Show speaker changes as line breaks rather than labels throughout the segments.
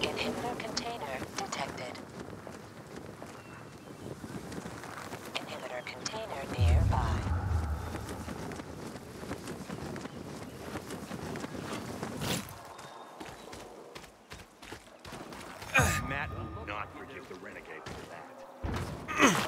Inhibitor container detected. Inhibitor container nearby.
Matt will not forgive the renegade for that.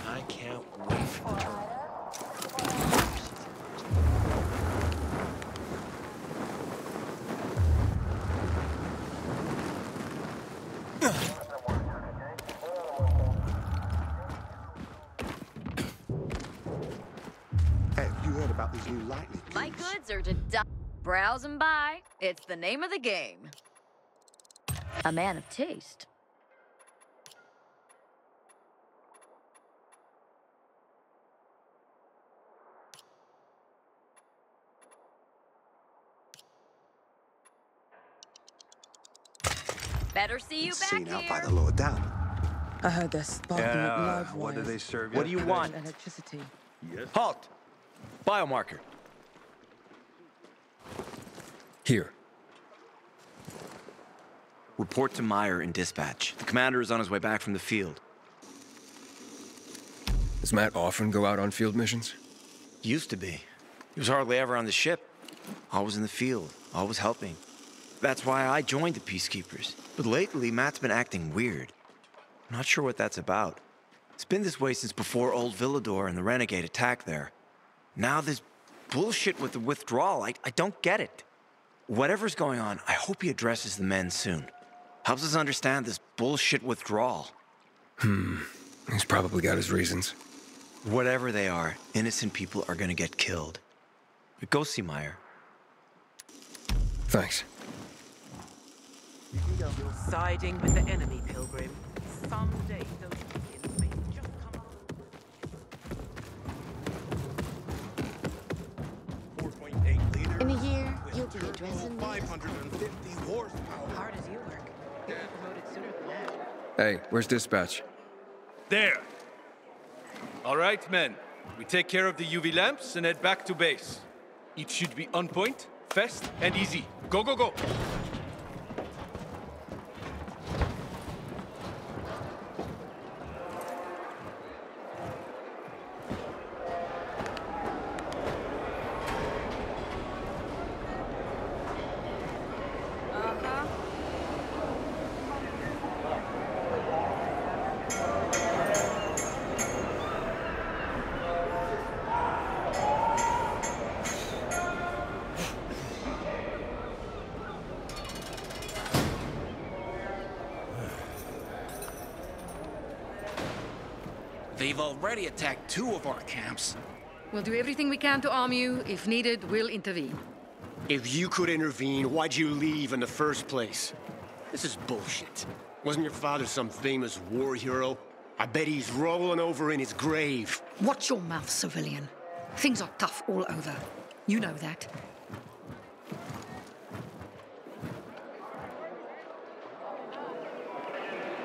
I can't wait for the turn.
Hey, you heard about these new lightning keys?
My goods are to browse and buy. It's the name of the game. A man of taste. Better see you back
Seen out by
here.
the lower dam.
I heard they're sparking up live
What do
wires
they serve
What do you want?
and electricity.
Yes.
Halt! Biomarker. Here. Report to Meyer in dispatch. The commander is on his way back from the field.
Does Matt often go out on field missions?
Used to be. He was hardly ever on the ship. Always in the field, always helping. That's why I joined the Peacekeepers. But lately, Matt's been acting weird. I'm not sure what that's about. It's been this way since before old Villador and the Renegade attack there. Now this bullshit with the withdrawal, I don't get it. Whatever's going on, I hope he addresses the men soon. Helps us understand this bullshit withdrawal.
He's probably got his reasons.
Whatever they are, innocent people are gonna get killed. But go see Meyer.
Thanks.
Siding with the enemy, Pilgrim. Someday those kids may just come up.
4.8 liters.
In a year, you'll be addressing me.
550 horsepower.
Hard as you work. You'll be promoted sooner than that.
Hey, where's dispatch?
There. All right, men. We take care of the UV lamps and head back to base. It should be on point, fast, and easy. Go, go, go!
They've already attacked 2 of our camps.
We'll do everything we can to arm you. If needed, we'll intervene.
If you could intervene, why'd you leave in the first place? This is bullshit. Wasn't your father some famous war hero? I bet he's rolling over in his grave.
Watch your mouth, civilian. Things are tough all over. You know that.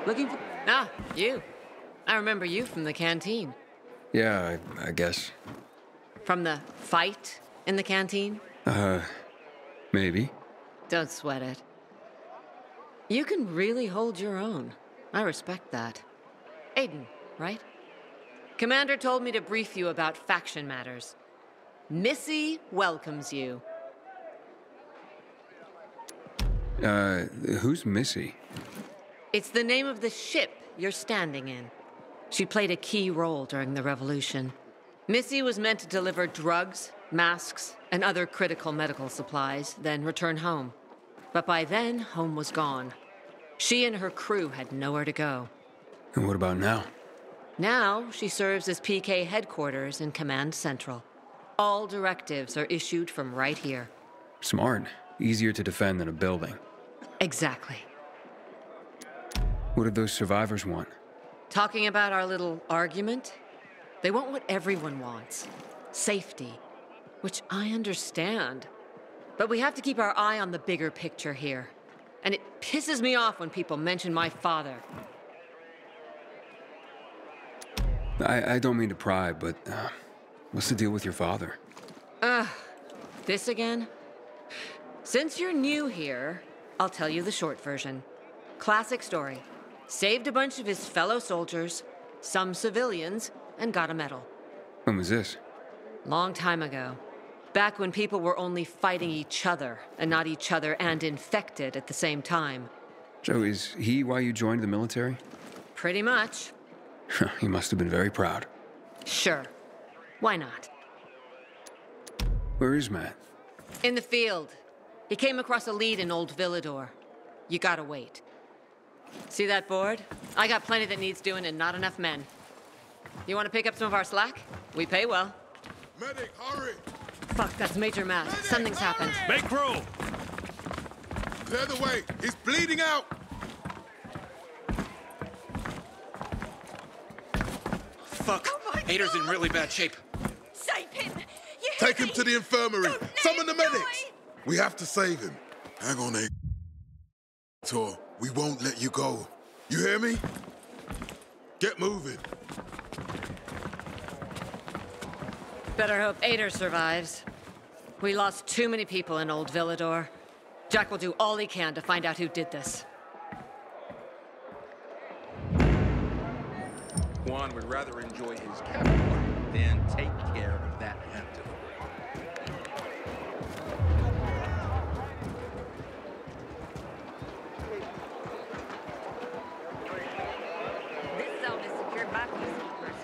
Looking for... Ah, you. I remember you from the canteen.
Yeah, I guess.
From the fight in the canteen?
Maybe.
Don't sweat it. You can really hold your own. I respect that. Aiden, right? Commander told me to brief you about faction matters. Missy welcomes you.
Who's Missy?
It's the name of the ship you're standing in. She played a key role during the revolution. Missy was meant to deliver drugs, masks, and other critical medical supplies, then return home. But by then, home was gone. She and her crew had nowhere to go.
And what about now?
Now, she serves as PK headquarters in Command Central. All directives are issued from right here.
Smart. Easier to defend than a building.
Exactly.
What did those survivors want?
Talking about our little argument? They want what everyone wants. Safety. Which I understand. But we have to keep our eye on the bigger picture here. And it pisses me off when people mention my father.
I don't mean to pry, but what's the deal with your father?
This again? Since you're new here, I'll tell you the short version. Classic story. Saved a bunch of his fellow soldiers, some civilians, and got a medal.
When was this?
Long time ago. Back when people were only fighting each other, and not each other and infected at the same time.
So is he why you joined the military?
Pretty much.
He must have been very proud.
Sure. Why not?
Where is Matt?
In the field. He came across a lead in Old Villador. You gotta wait. See that board? I got plenty that needs doing and not enough men. You want to pick up some of our slack? We pay well.
Medic, hurry!
Fuck, that's Major Matt.
Medic,
Something's happened.
Make room!
Clear the way! He's bleeding out!
Fuck! Hader's in really bad shape.
Save him! You
Take him to the infirmary!
Don't let
Summon the
him
medics!
die!
We have to save him. Hang on, Tor. We won't let you go. You hear me? Get moving.
Better hope Ader survives. We lost too many people in Old Villador. Jack will do all he can to find out who did this.
Juan would rather enjoy his caviar than take care of that Hampton.
This zone is secured by peacekeepers.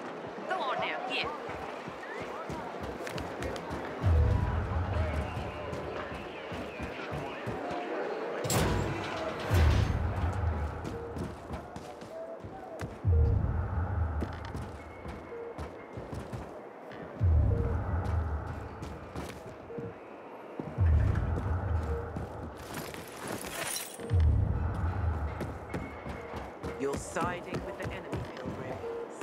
Go on now, get.
You're siding with the enemy, Pilgrim.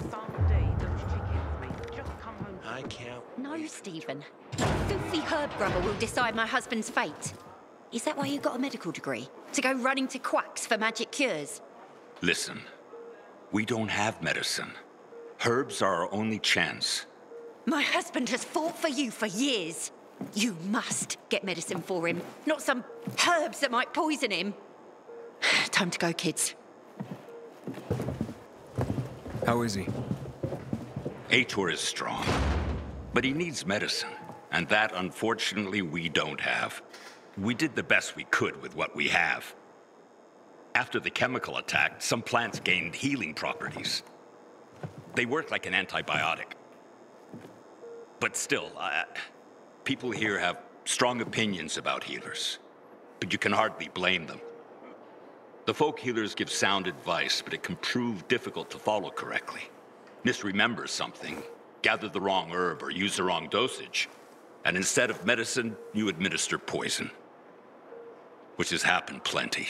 Someday those chickens may just come home.
I can't.
No, Stephen. Filthy herb grubber will decide my husband's fate. Is that why you got a medical degree? To go running to quacks for magic cures?
Listen, we don't have medicine. Herbs are our only chance.
My husband has fought for you for years. You must get medicine for him, not some herbs that might poison him. Time to go, kids.
How is he?
Ator is strong, but he needs medicine, and that, unfortunately, we don't have. We did the best we could with what we have. After the chemical attack, some plants gained healing properties. They work like an antibiotic. But still, people here have strong opinions about healers, but you can hardly blame them. The folk healers give sound advice, but it can prove difficult to follow correctly. misremembers something, gather the wrong herb, or use the wrong dosage, and instead of medicine, you administer poison. Which has happened plenty.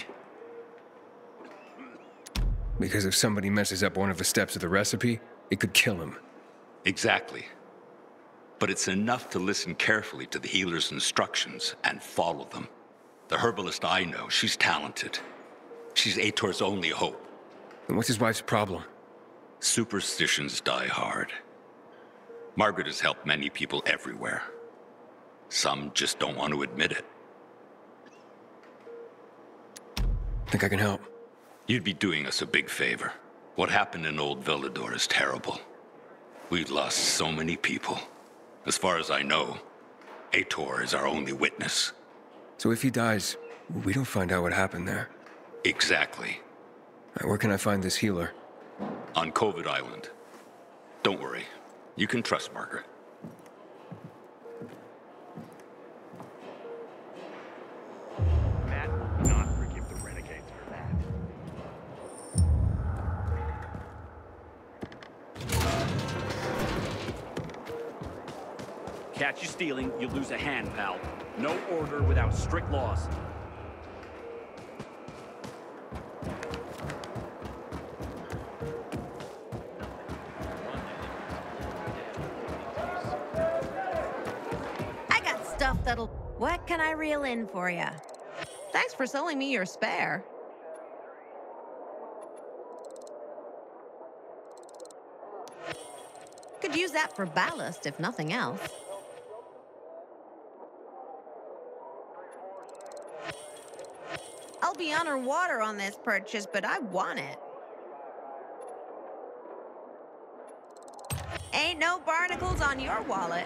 Because if somebody messes up one of the steps of the recipe, it could kill him.
Exactly. But it's enough to listen carefully to the healer's instructions and follow them. The herbalist I know, she's talented. She's Aitor's only hope.
And what's his wife's problem?
Superstitions die hard. Margaret has helped many people everywhere. Some just don't want to admit it.
Think I can help?
You'd be doing us a big favor. What happened in Old Villador is terrible. We've lost so many people. As far as I know, Aitor is our only witness.
So if he dies, we don't find out what happened there?
Exactly.
Where can I find this healer?
On COVID Island. Don't worry. You can trust Margaret.
Matt will not forgive the renegades for that. Catch you stealing, you lose a hand, pal. No order without strict laws.
That'll... What can I reel in for you? Thanks for selling me your spare. Could use that for ballast, if nothing else. I'll be underwater on this purchase, but I want it. Ain't no barnacles on your wallet.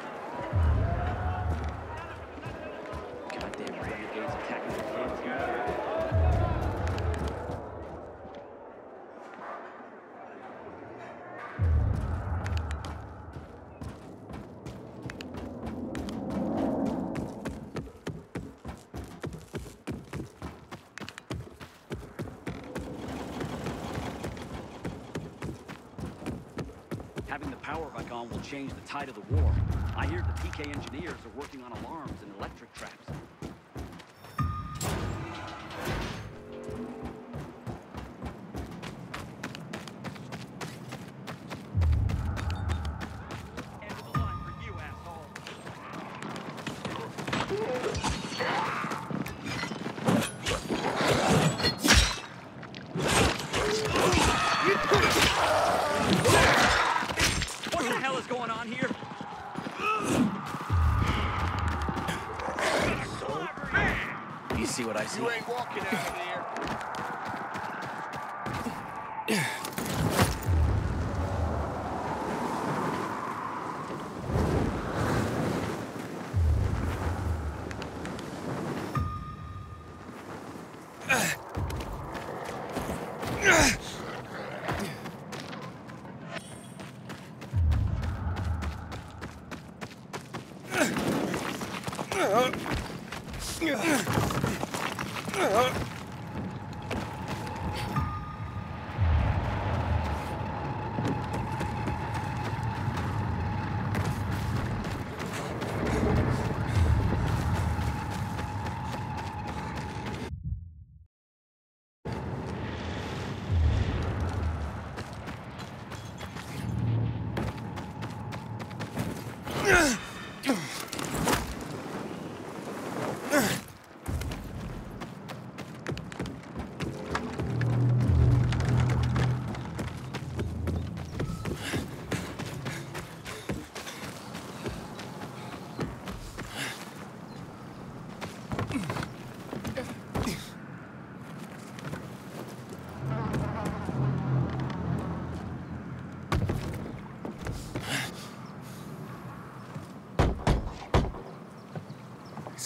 Having the power back on will change the tide of the war. I hear the PK engineers are working on alarms and electric traps. You ain't walking out of there.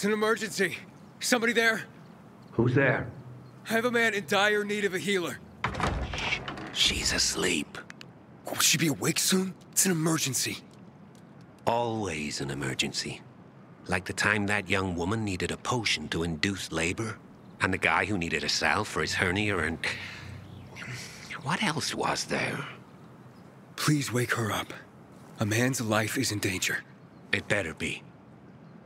It's an emergency. Somebody there?
Who's there?
I have a man in dire need of a healer.
She's asleep.
Will she be awake soon? It's an emergency.
Always an emergency. Like the time that young woman needed a potion to induce labor, and the guy who needed a salve for his hernia, and... what else was there?
Please wake her up. A man's life is in danger.
It better be.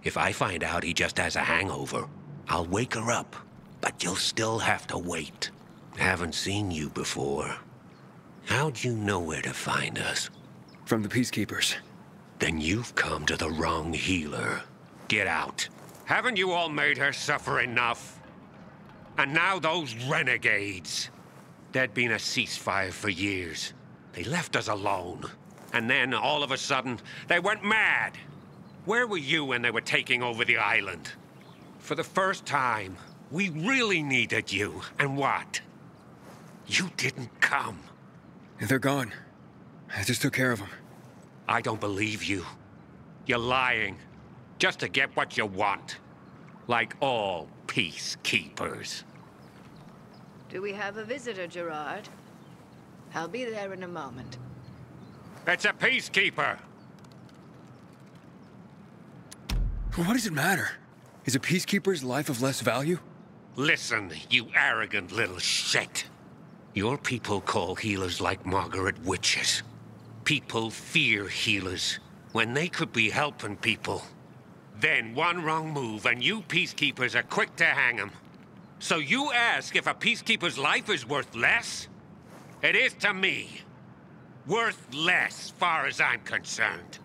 If I find out he just has a hangover, I'll wake her up. But you'll still have to wait. Haven't seen you before. How'd you know where to find us?
From the Peacekeepers.
Then you've come to the wrong healer. Get out. Haven't you all made her suffer enough? And now those renegades. There'd been a ceasefire for years. They left us alone. And then, all of a sudden, they went mad. Where were you when they were taking over the island? For the first time, we really needed you. And what? You didn't come.
They're gone. I just took care of them.
I don't believe you. You're lying. Just to get what you want. Like all peacekeepers.
Do we have a visitor, Gerard? I'll be there in a moment.
It's a peacekeeper!
What does it matter? Is a peacekeeper's life of less value?
Listen, you arrogant little shit. Your people call healers like Margaret witches. People fear healers when they could be helping people. Then one wrong move and you peacekeepers are quick to hang them. So you ask if a peacekeeper's life is worth less? It is to me. Worth less, far as I'm concerned.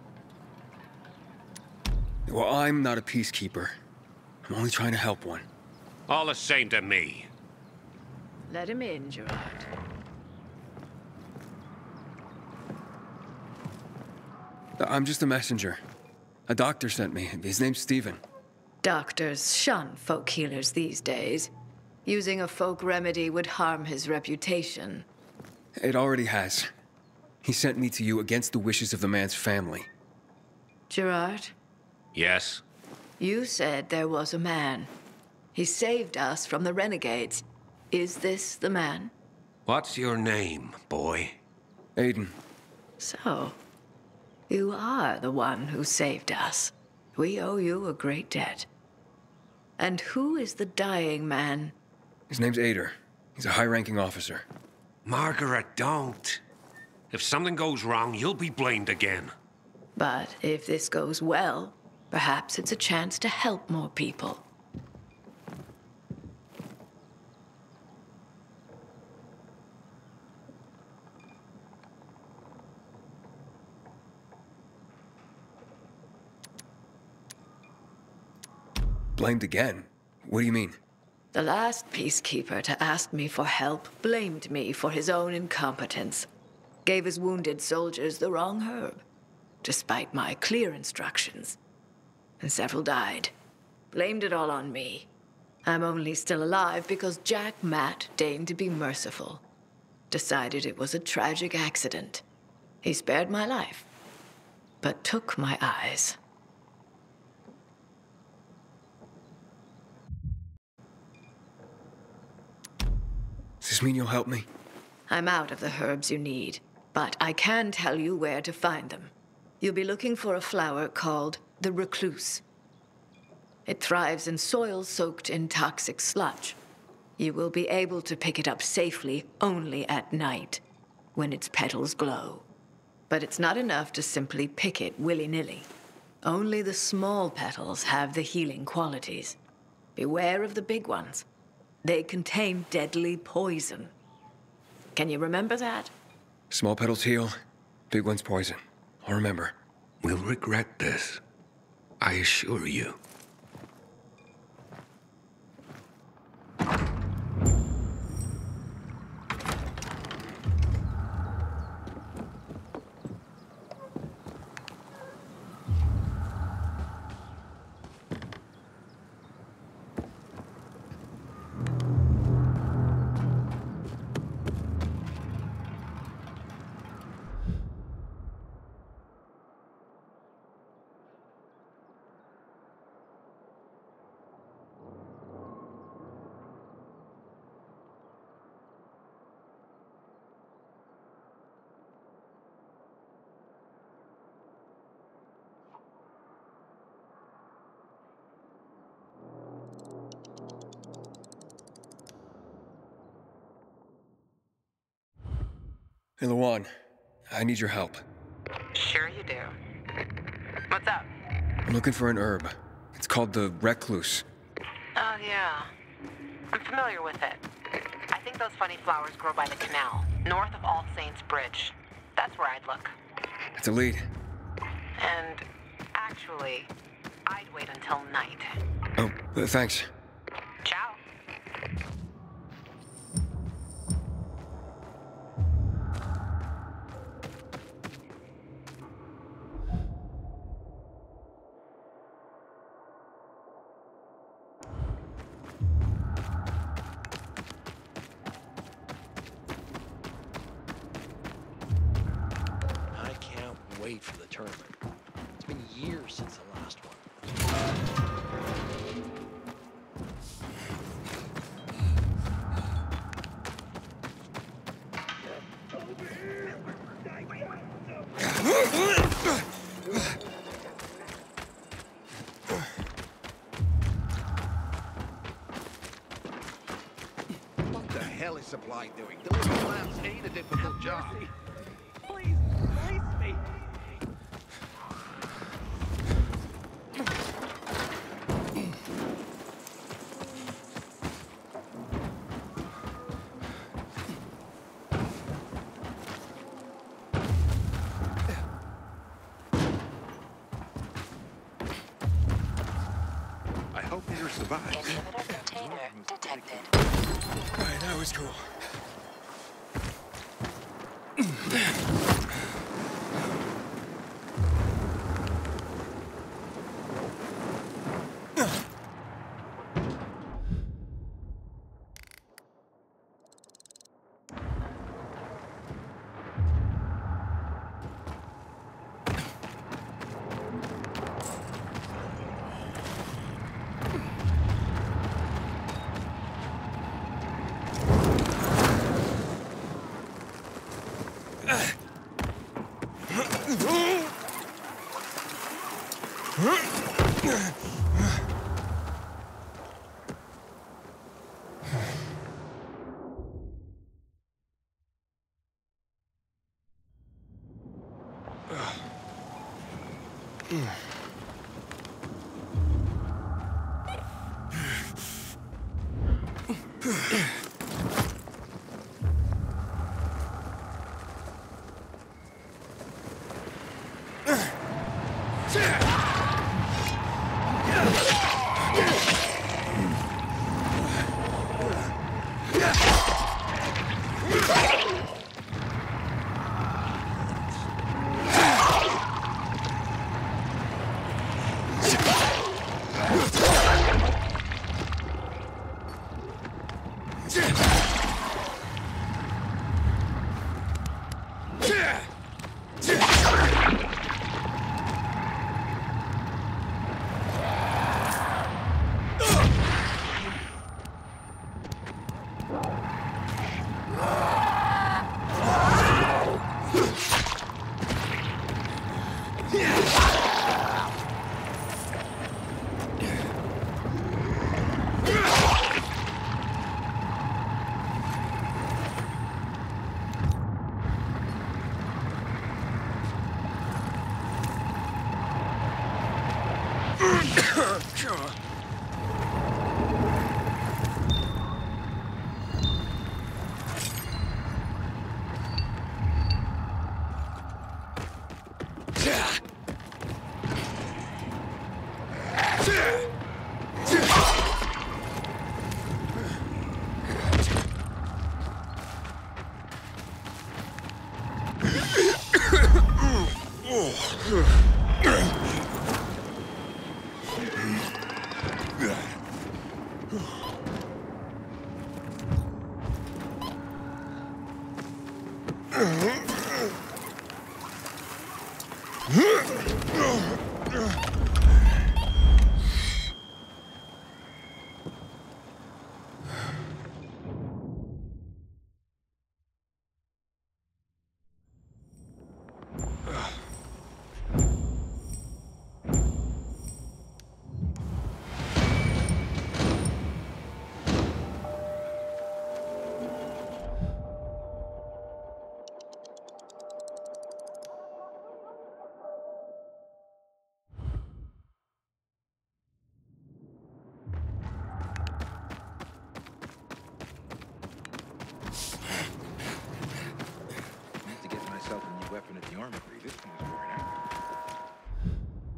Well, I'm not a peacekeeper. I'm only trying to help one.
All the same to me.
Let him in, Gerard.
I'm just a messenger. A doctor sent me. His name's Stephen.
Doctors shun folk healers these days. Using a folk remedy would harm his reputation.
It already has. He sent me to you against the wishes of the man's family.
Gerard?
Yes?
You said there was a man. He saved us from the renegades. Is this the man?
What's your name, boy?
Aiden.
So, you are the one who saved us. We owe you a great debt. And who is the dying man?
His name's Ader. He's a high-ranking officer.
Margaret, don't. If something goes wrong, you'll be blamed again.
But if this goes well, perhaps it's a chance to help more people.
Blamed again? What do you mean?
The last peacekeeper to ask me for help blamed me for his own incompetence. Gave his wounded soldiers the wrong herb, despite my clear instructions. And several died. Blamed it all on me. I'm only still alive because Jack Matt deigned to be merciful. Decided it was a tragic accident. He spared my life, but took my eyes.
Does this mean you'll help me?
I'm out of the herbs you need, but I can tell you where to find them. You'll be looking for a flower called the recluse. It thrives in soil soaked in toxic sludge. You will be able to pick it up safely only at night, when its petals glow. But it's not enough to simply pick it willy-nilly. Only the small petals have the healing qualities. Beware of the big ones. They contain deadly poison. Can you remember that?
Small petals heal, big ones poison. I'll remember.
We'll regret this. I assure you.
Hey, Lawan. I need your help.
Sure you do. What's up?
I'm looking for an herb. It's called the recluse.
Oh, yeah. I'm familiar with it. I think those funny flowers grow by the canal, north of All Saints Bridge. That's where I'd look.
It's a lead.
And actually, I'd wait until night.
Oh, thanks.
Ciao.
I can't wait for the tournament. It's been years since the last one.
What the hell is Supply doing? Delivering lambs ain't a difficult job.
Please, release me.
I hope Peter survives.
Inhibitor container detected.
Alright, that was cool.
weapon at the armory. This one is worn out.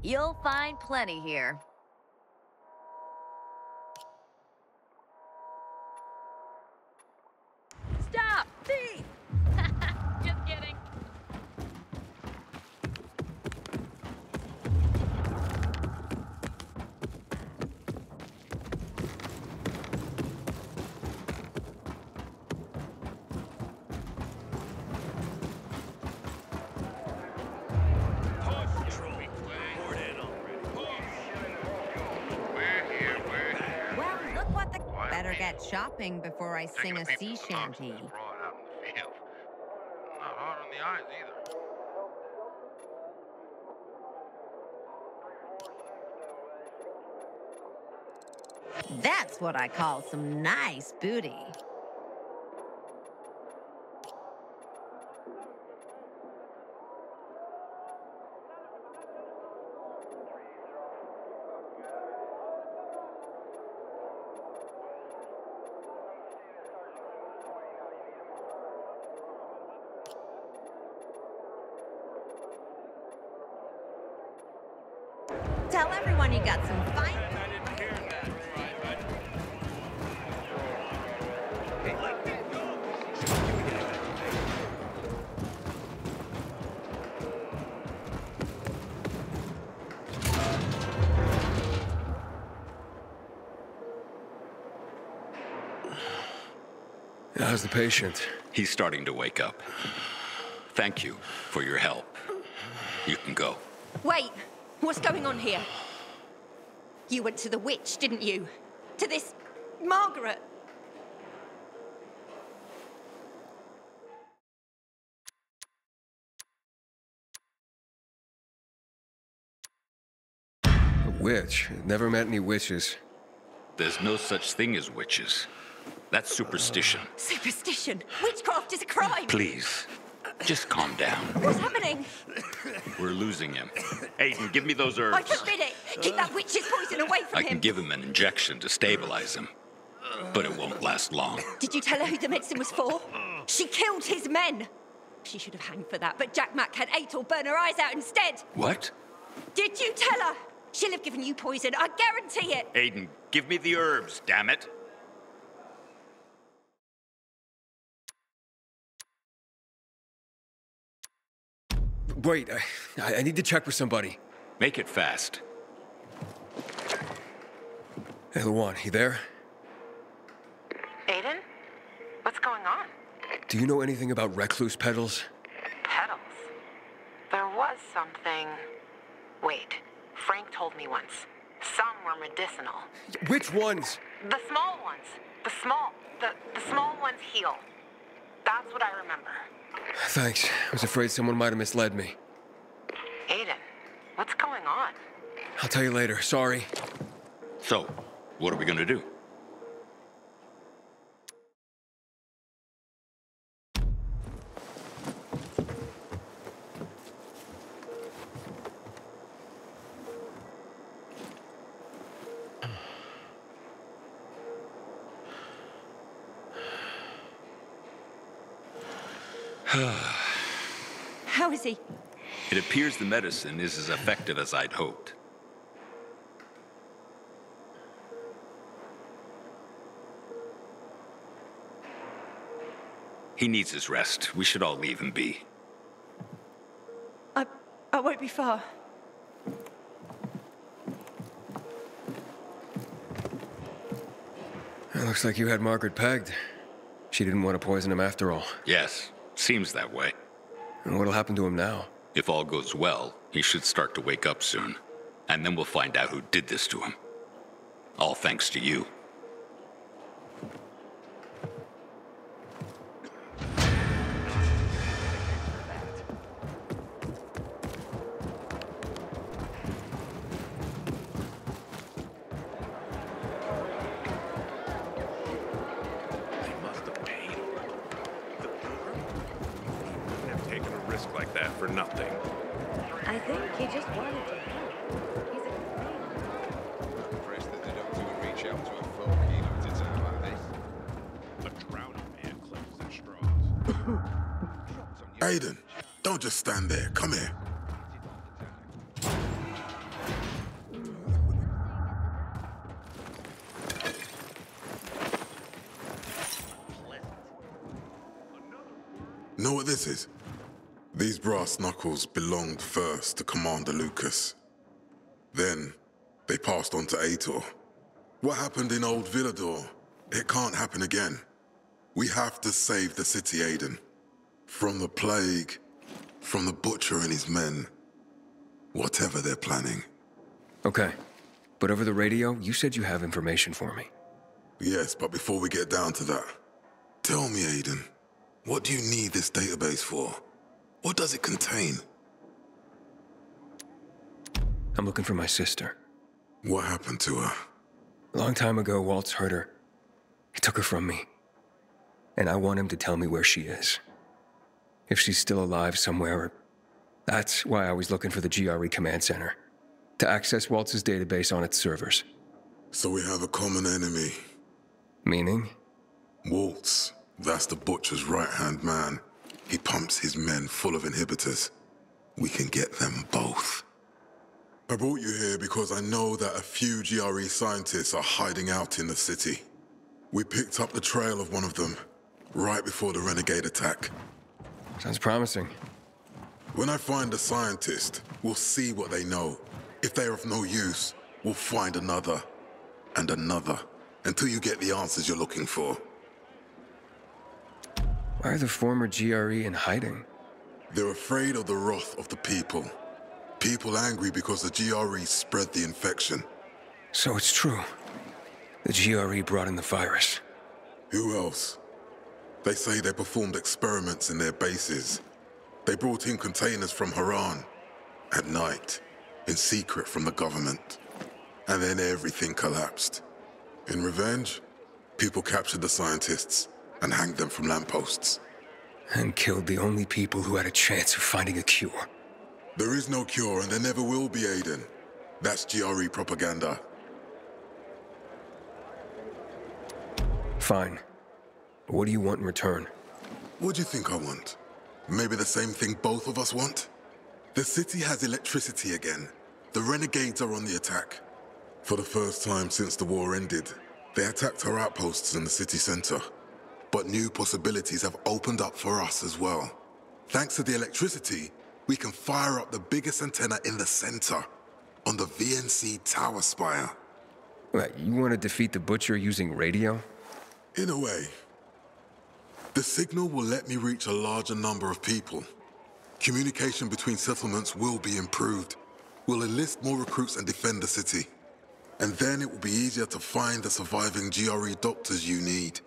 You'll find plenty here. Stop! Thief! Just kidding. Better get shopping before I sing a sea shanty.
Not hard on the eyes either.
That's what I call some nice booty. Tell everyone you got some fine.
How's the patient?
He's starting to wake up. Thank you for your help. You can go.
Wait! What's going on here? You went to the witch, didn't you? To this Margaret?
A witch? Never met any witches.
There's no such thing as witches. That's superstition.
Superstition? Witchcraft is a crime!
Please, just calm down.
What's happening?
We're losing him. Aiden, give me those herbs.
I forbid it! Keep that witch's poison away from him!
I can give him an injection to stabilize him, but it won't last long.
Did you tell her who the medicine was for? She killed his men! She should have hanged for that, but Jack Mack had Atel burn her eyes out instead!
What?
Did you tell her? She'll have given you poison, I guarantee it!
Aiden, give me the herbs, damn it!
Wait, I need to check with somebody.
Make it fast.
Hey, Luan, you there?
Aiden? What's going on?
Do you know anything about recluse petals?
Petals? There was something... Wait, Frank told me once. Some were medicinal.
Which ones?
The small ones. The small ones heal. That's what I remember.
Thanks. I was afraid someone might have misled me.
Aiden, what's going on?
I'll tell you later. Sorry.
So, what are we gonna do?
How is he?
It appears the medicine is as effective as I'd hoped. He needs his rest. We should all leave him be.
I won't be far.
It looks like you had Margaret pegged. She didn't want to poison him after all.
Yes, seems that way.
And what'll happen to him now?
If all goes well, he should start to wake up soon. And then we'll find out who did this to him. All thanks to you.
Like that for nothing.
I think he just wanted to help. He's a
Impressed that they don't even reach out to a 4 kilo to town like this. A drowning man clutches at straws.
Aiden, don't just stand there. Come here. Know what this is? These brass knuckles belonged first to Commander Lucas. Then, they passed on to Aitor. What happened in Old Villador? It can't happen again. We have to save the city, Aiden. From the plague, from the butcher and his men. Whatever they're planning.
Okay. But over the radio, you said you have information for me.
Yes, but before we get down to that, tell me, Aiden, what do you need this database for? What does it contain?
I'm looking for my sister.
What happened to her?
A long time ago, Waltz hurt her. He took her from me. And I want him to tell me where she is. If she's still alive somewhere. That's why I was looking for the GRE command center. To access Waltz's database on its servers.
So we have a common enemy.
Meaning?
Waltz. That's the butcher's right-hand man. He pumps his men full of inhibitors. We can get them both. I brought you here because I know that a few GRE scientists are hiding out in the city. We picked up the trail of one of them, right before the renegade attack.
Sounds promising.
When I find a scientist, we'll see what they know. If they're of no use, we'll find another, and another, until you get the answers you're looking for.
Why are the former GRE in hiding?
They're afraid of the wrath of the people. People angry because the GRE spread the infection.
So it's true. The GRE brought in the virus.
Who else? They say they performed experiments in their bases. They brought in containers from Haran. At night. In secret from the government. And then everything collapsed. In revenge, people captured the scientists and hanged them from lampposts.
And killed the only people who had a chance of finding a cure.
There is no cure, and there never will be, Aiden. That's GRE propaganda.
Fine. But what do you want in return?
What do you think I want? Maybe the same thing both of us want? The city has electricity again. The renegades are on the attack. For the first time since the war ended, they attacked our outposts in the city center. But new possibilities have opened up for us as well. Thanks to the electricity, we can fire up the biggest antenna in the center, on the VNC tower spire.
What, you want to defeat the butcher using radio?
In a way. The signal will let me reach a larger number of people. Communication between settlements will be improved. We'll enlist more recruits and defend the city. And then it will be easier to find the surviving GRE doctors you need.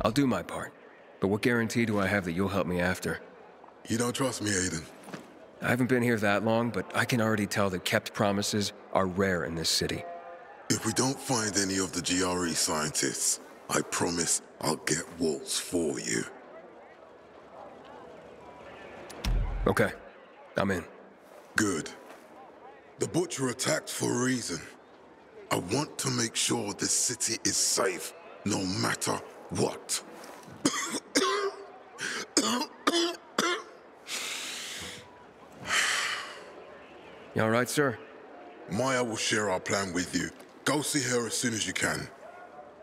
I'll do my part. But what guarantee do I have that you'll help me after?
You don't trust me, Aiden?
I haven't been here that long, but I can already tell that kept promises are rare in this city.
If we don't find any of the GRE scientists, I promise I'll get Waltz for you.
Okay, I'm in.
Good. The butcher attacked for a reason. I want to make sure this city is safe, no matter what?
You all right, sir?
Maya will share our plan with you. Go see her as soon as you can.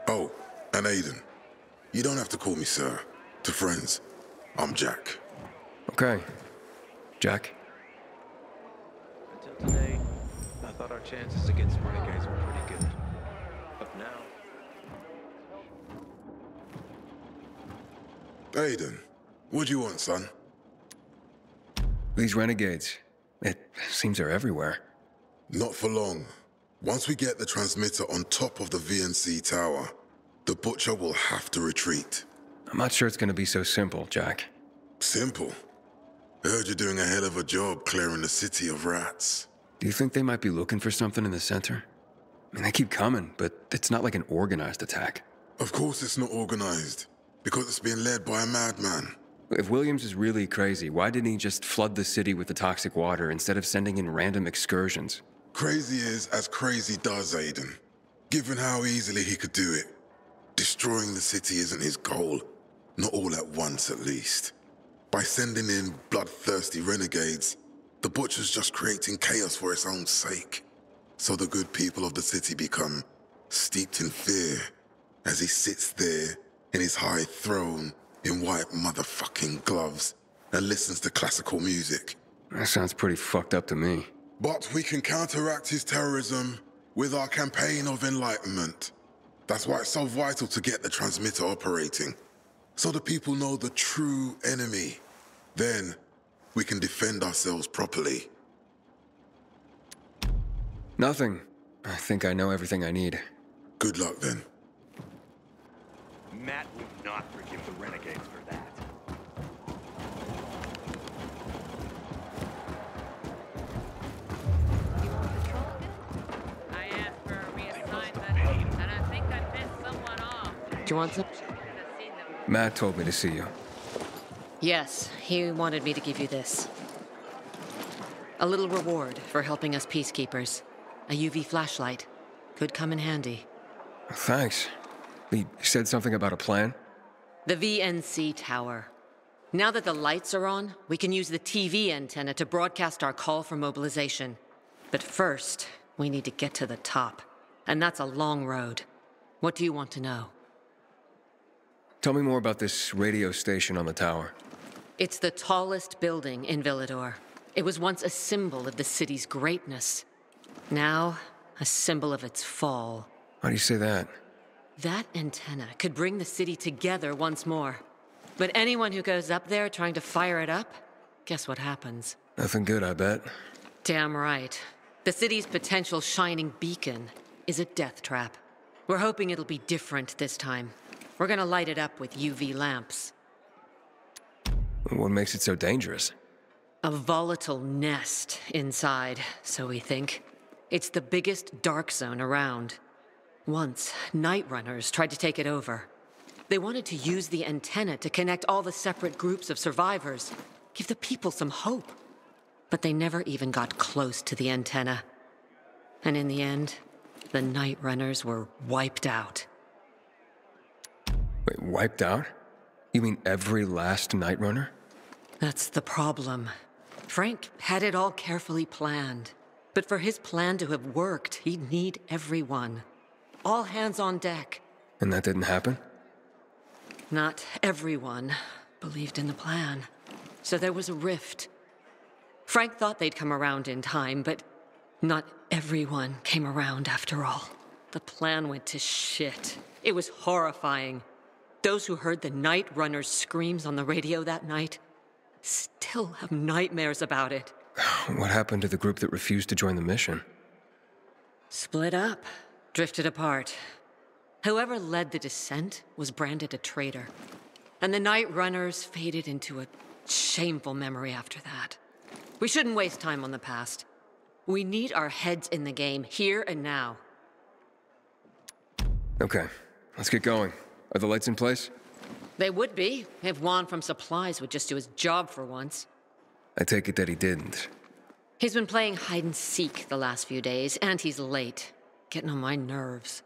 Oh, and Aiden, you don't have to call me sir. To friends, I'm Jack.
Okay. Jack?
Until today, I thought our chances against renegades were pretty good. But now...
Aiden, what do you want, son?
These renegades, it seems they're everywhere.
Not for long. Once we get the transmitter on top of the VNC tower, the butcher will have to retreat.
I'm not sure it's gonna be so simple, Jack.
Simple? I heard you're doing a hell of a job clearing the city of rats.
Do you think they might be looking for something in the center? I mean, they keep coming, but it's not like an organized attack.
Of course it's not organized, because it's being led by a madman.
If Williams is really crazy, why didn't he just flood the city with the toxic water instead of sending in random excursions?
Crazy is as crazy does, Aiden. Given how easily he could do it, destroying the city isn't his goal. Not all at once, at least. By sending in bloodthirsty renegades, the Butcher's just creating chaos for its own sake. So the good people of the city become steeped in fear as he sits there in his high throne in white motherfucking gloves and listens to classical music.
That sounds pretty fucked up to me.
But we can counteract his terrorism with our campaign of enlightenment. That's why it's so vital to get the transmitter operating, so the people know the true enemy. Then we can defend ourselves properly.
Nothing. I think I know everything I need.
Good luck, then.
Matt would not forgive the renegades for that.
I asked for a reassignment, and I think I pissed someone off. Do you want some?
Matt told me to see you.
Yes, he wanted me to give you this. A little reward for helping us peacekeepers. A UV flashlight. Could come in handy.
Thanks. He said something about a plan?
The VNC tower. Now that the lights are on, we can use the TV antenna to broadcast our call for mobilization. But first, we need to get to the top. And that's a long road. What do you want to know?
Tell me more about this radio station on the tower.
It's the tallest building in Villador. It was once a symbol of the city's greatness. Now, a symbol of its fall.
How do you say that?
That antenna could bring the city together once more. But anyone who goes up there trying to fire it up, guess what happens?
Nothing good, I bet.
Damn right. The city's potential shining beacon is a death trap. We're hoping it'll be different this time. We're gonna light it up with UV lamps.
What makes it so dangerous?
A volatile nest inside, so we think. It's the biggest dark zone around. Once, night runners tried to take it over. They wanted to use the antenna to connect all the separate groups of survivors, give the people some hope. But they never even got close to the antenna. And in the end, the night runners were wiped out.
Wait, wiped out? You mean every last night runner?
That's the problem. Frank had it all carefully planned. But for his plan to have worked, he'd need everyone. All hands on deck.
And that didn't happen?
Not everyone believed in the plan. So there was a rift. Frank thought they'd come around in time, but not everyone came around after all. The plan went to shit. It was horrifying. Those who heard the Night Runner's screams on the radio that night still have nightmares about it.
What happened to the group that refused to join the mission?
Split up, drifted apart. Whoever led the descent was branded a traitor. And the Night Runners faded into a shameful memory after that. We shouldn't waste time on the past. We need our heads in the game, here and now.
Okay, let's get going. Are the lights in place?
They would be, if Juan from Supplies would just do his job for once.
I take it that he didn't.
He's been playing hide-and-seek the last few days, and he's late. Getting on my nerves.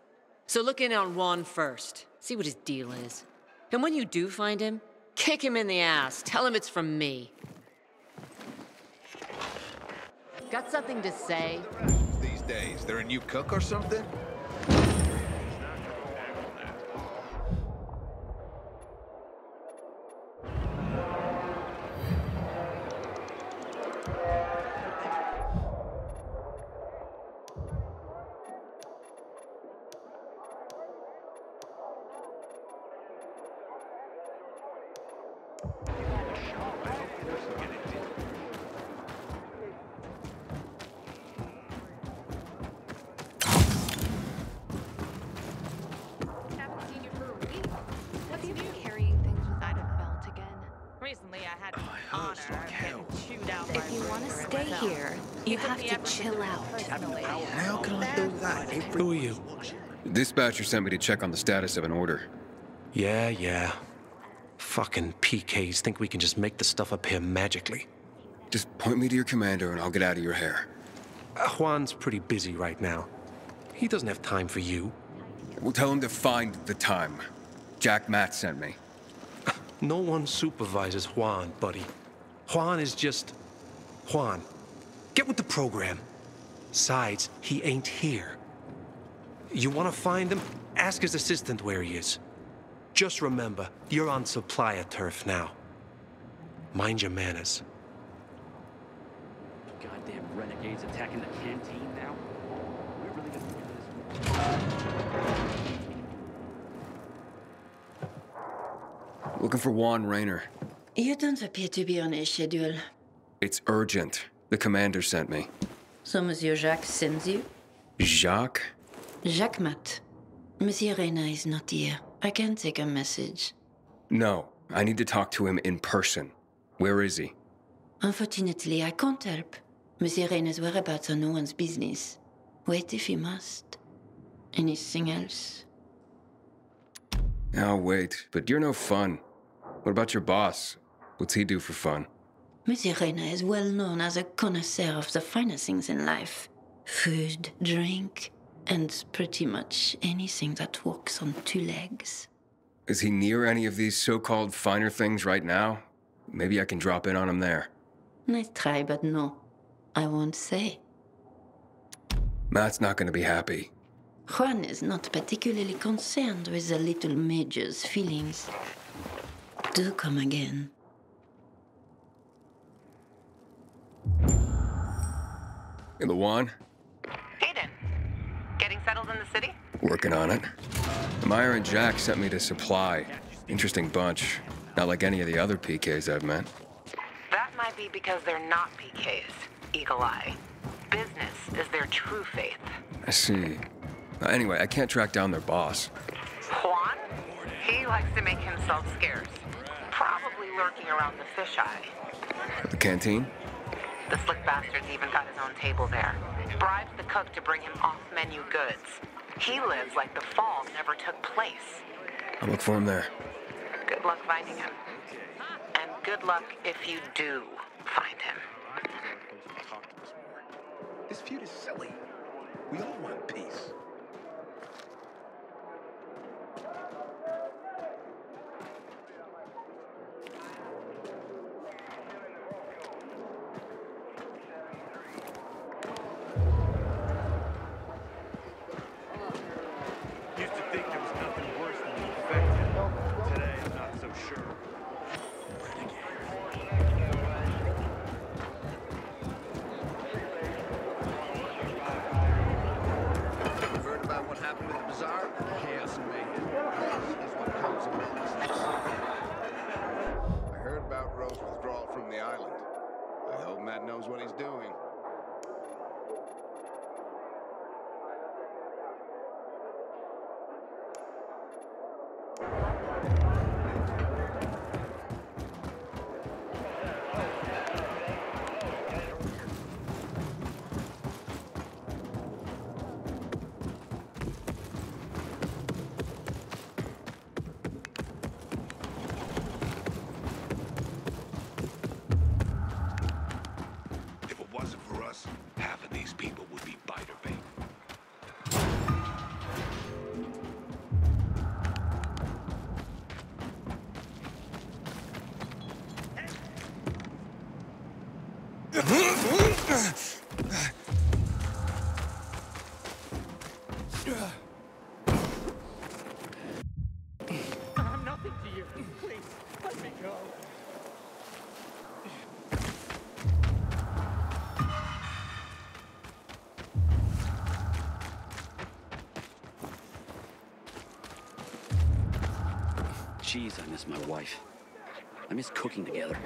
So look in on Juan first. See what his deal is. And when you do find him, kick him in the ass. Tell him it's from me. Got something to say?
These days, they're a new cook or something?
How can I do that?
Who are you?
Dispatcher sent me to check on the status of an order.
Yeah. Fucking PKs think we can just make the stuff appear magically.
Just point me to your commander and I'll get out of your hair.
Juan's pretty busy right now. He doesn't have time for you.
We'll tell him to find the time. Jack Matt sent me.
No one supervises Juan, buddy. Juan is just Juan. Get with the program. Besides, he ain't here. You want to find him? Ask his assistant where he is. Just remember, you're on supplier turf now. Mind your manners.
Goddamn renegades attacking the canteen now? We're really gonna figure this.
Looking for Juan Rayner.
You don't appear to be on a schedule.
It's urgent. The commander sent me.
So Monsieur Jacques sends you?
Jacques?
Jacques Mat. Monsieur Reyna is not here. I can take a message.
No, I need to talk to him in person. Where is he?
Unfortunately, I can't help. Monsieur Reyna's whereabouts are no one's business. Wait if you must. Anything else?
I'll wait, but you're no fun. What about your boss? What's he do for fun?
Monsieur Reyna is well known as a connoisseur of the finer things in life. Food, drink, and pretty much anything that walks on two legs.
Is he near any of these so-called finer things right now? Maybe I can drop in on him there.
Nice try, but no. I won't say.
Matt's not gonna be happy.
Juan is not particularly concerned with the little major's feelings. Do come again.
Hey, Lawan?
Hayden, getting settled in the city?
Working on it. Meyer and Jack sent me to supply. Interesting bunch. Not like any of the other PKs I've met.
That might be because they're not PKs, Eagle Eye. Business is their true faith.
I see. Anyway, I can't track down their boss.
Juan? He likes to make himself scarce. Probably lurking around the fisheye.
The canteen?
The slick bastard's even got his own table there. Bribes the cook to bring him off-menu goods. He lives like the fall never took place.
I'll look for him there.
Good luck finding him. And good luck if you do find him.
This feud is silly. We all want peace.
Used to think there was nothing worse than the infected. Today, I'm not so sure.
Heard about what happened with the bazaar? Chaos and mayhem. This is what comes amongst us. I heard about Rose's withdrawal from the island. I hope Matt knows what he's doing. If it wasn't for us, half of these people would be biter bait.
I'm nothing to you. Please, let me go.
Jeez, I miss my wife. I miss cooking together.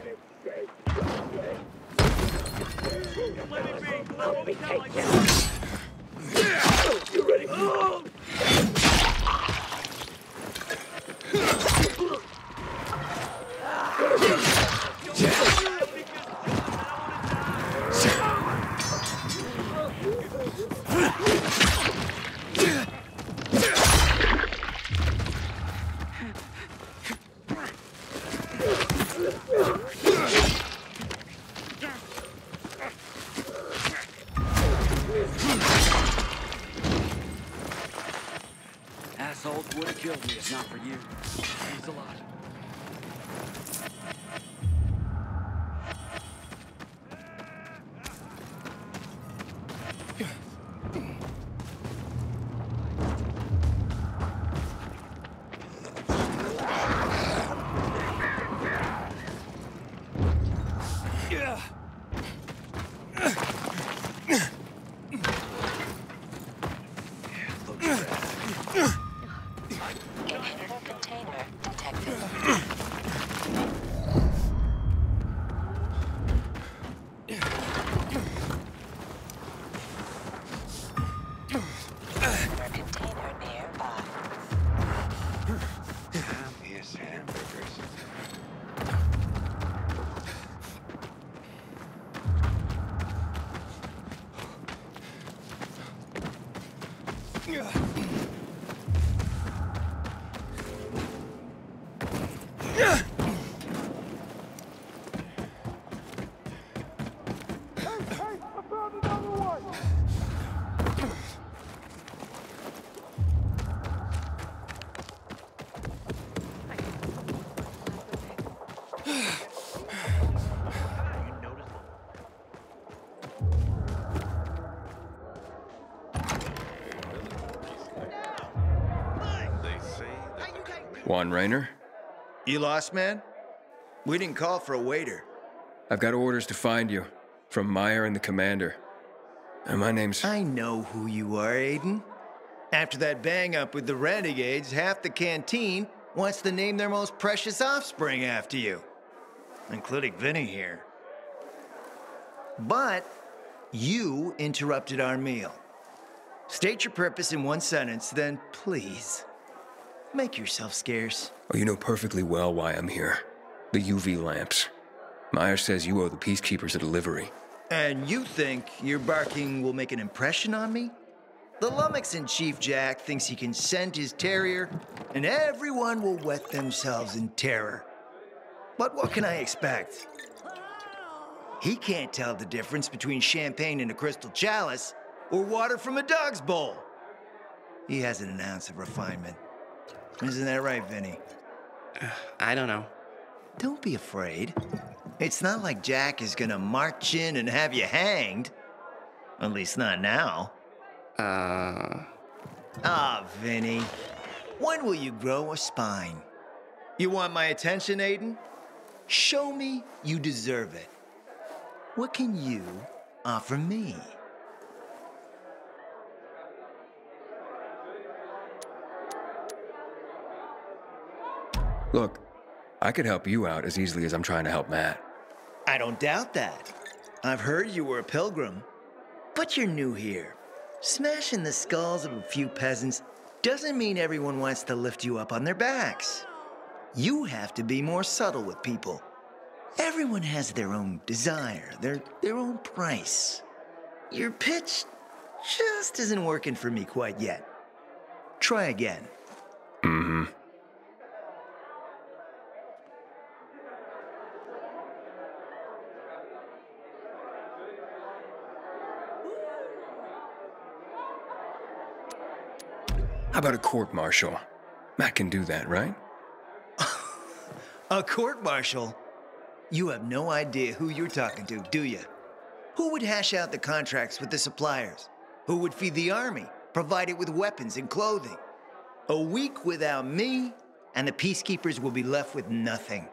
Let me be.
You ready? killed me if not for you. Thanks a lot.
Juan Raynor?
You lost, man? We didn't call for a waiter.
I've got orders to find you. From Meyer and the commander. And my name's...
I know who you are, Aiden. After that bang-up with the renegades, half the canteen wants to name their most precious offspring after you. Including Vinny here. But you interrupted our meal. State your purpose in one sentence, then please, make yourself scarce.
Oh, you know perfectly well why I'm here. The UV lamps. Meyer says you owe the peacekeepers a delivery.
And you think your barking will make an impression on me? The lummox-in-chief Jack thinks he can scent his terrier, and everyone will wet themselves in terror. But what can I expect? He can't tell the difference between champagne in a crystal chalice or water from a dog's bowl. He hasn't an ounce of refinement. Isn't that right, Vinny?
I don't know.
Don't be afraid. It's not like Jack is gonna march in and have you hanged. At least not now. Vinny. When will you grow a spine? You want my attention, Aiden? Show me you deserve it. What can you offer me?
Look, I could help you out as easily as I'm trying to help Matt.
I don't doubt that. I've heard you were a pilgrim. But you're new here. Smashing the skulls of a few peasants doesn't mean everyone wants to lift you up on their backs. You have to be more subtle with people. Everyone has their own desire, their own price. Your pitch just isn't working for me quite yet. Try again.
Mm-hmm. How about a court-martial? Matt can do that, right?
A court-martial? You have no idea who you're talking to, do you? Who would hash out the contracts with the suppliers? Who would feed the army, provide it with weapons and clothing? A week without me, and the peacekeepers will be left with nothing.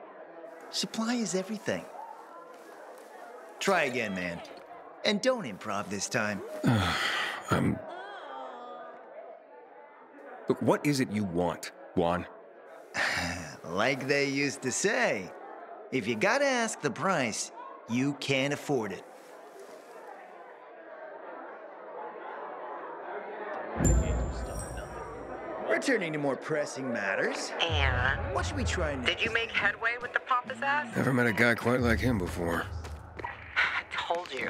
Supply is everything. Try again, man. And don't improv this time.
Look, what is it you want, Juan?
Like they used to say, if you gotta ask the price, you can't afford it. Returning to more pressing matters.
And?
What should we try next?
Did you make headway with the pompous ass?
Never met a guy quite like him before.
I told you.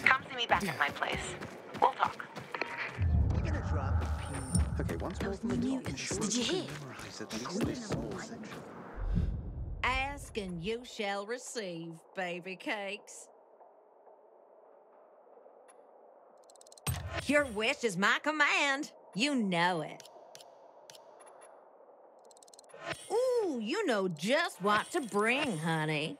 Come see me back at my place. We'll talk.
You're gonna drop a pea.
Okay, once more from the top.
Did you hear?
Ask and you shall receive, baby cakes. Your wish is my command. You know it.
Oh, you know just what to bring, honey.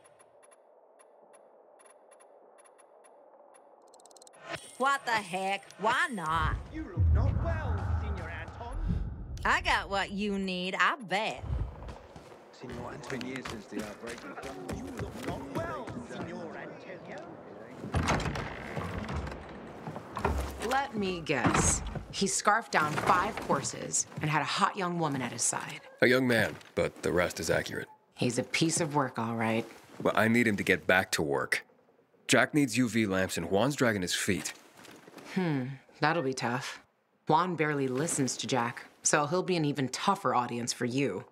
What the heck? Why not?
You look not well, Signor Anton.
I got what you need, I bet.
Signor Anton. 10 years since the outbreak.
You look not well, Signor Antonio.
Let me guess. He scarfed down 5 courses and had a hot young woman at his side.
A young man, but the rest is accurate.
He's a piece of work, all right.
Well, I need him to get back to work. Jack needs UV lamps and Juan's dragging his feet.
That'll be tough. Juan barely listens to Jack, so he'll be an even tougher audience for you.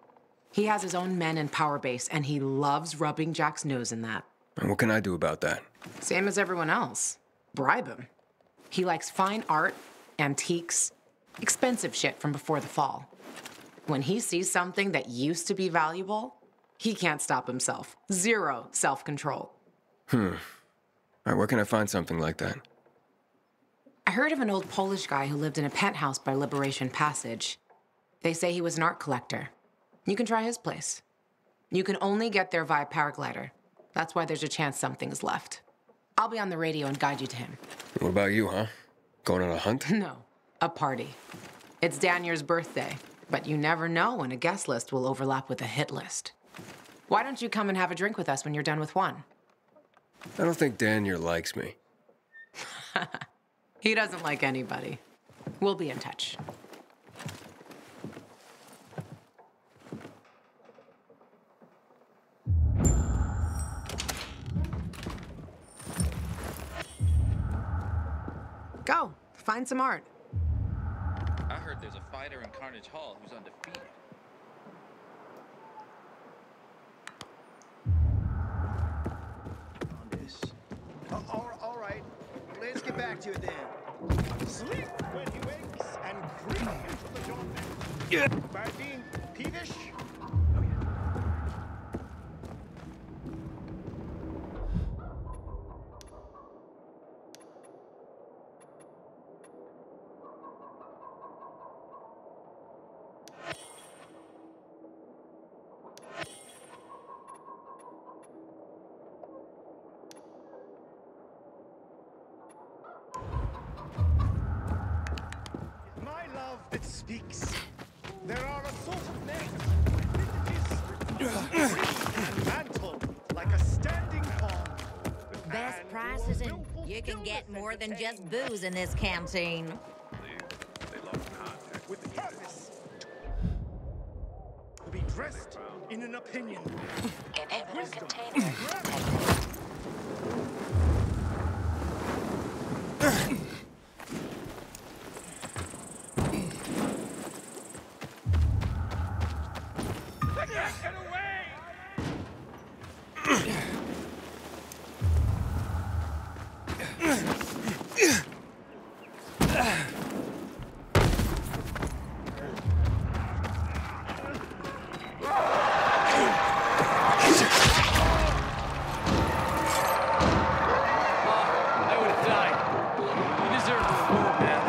He has his own men and power base, and he loves rubbing Jack's nose in that.
And what can I do about that?
Same as everyone else. Bribe him. He likes fine art, antiques, expensive shit from before the fall. When he sees something that used to be valuable, he can't stop himself. 0 self-control.
All right, where can I find something like that?
I heard of an old Polish guy who lived in a penthouse by Liberation Passage. They say he was an art collector. You can try his place. You can only get there via paraglider. That's why there's a chance something's left. I'll be on the radio and guide you to him.
What about you, huh? Going on a hunt?
No, a party. It's Danier's birthday, but you never know when a guest list will overlap with a hit list. Why don't you come and have a drink with us when you're done with one?
I don't think Danier likes me.
He doesn't like anybody. We'll be in touch. Go, find some art.
I heard there's a fighter in Carnage Hall who's undefeated.
All right, let's get back to it then. Sleep when he wakes and creep into the dawn. By being peevish? That speaks. There are a sort of men and mantle like a standing palm.
Best prices, and you can get more than just booze in this canteen.
They lost contact with purpose. To be dressed in an opinion.
Inhibitor container detected.
Get away!
I would have died. You deserve the reward, man.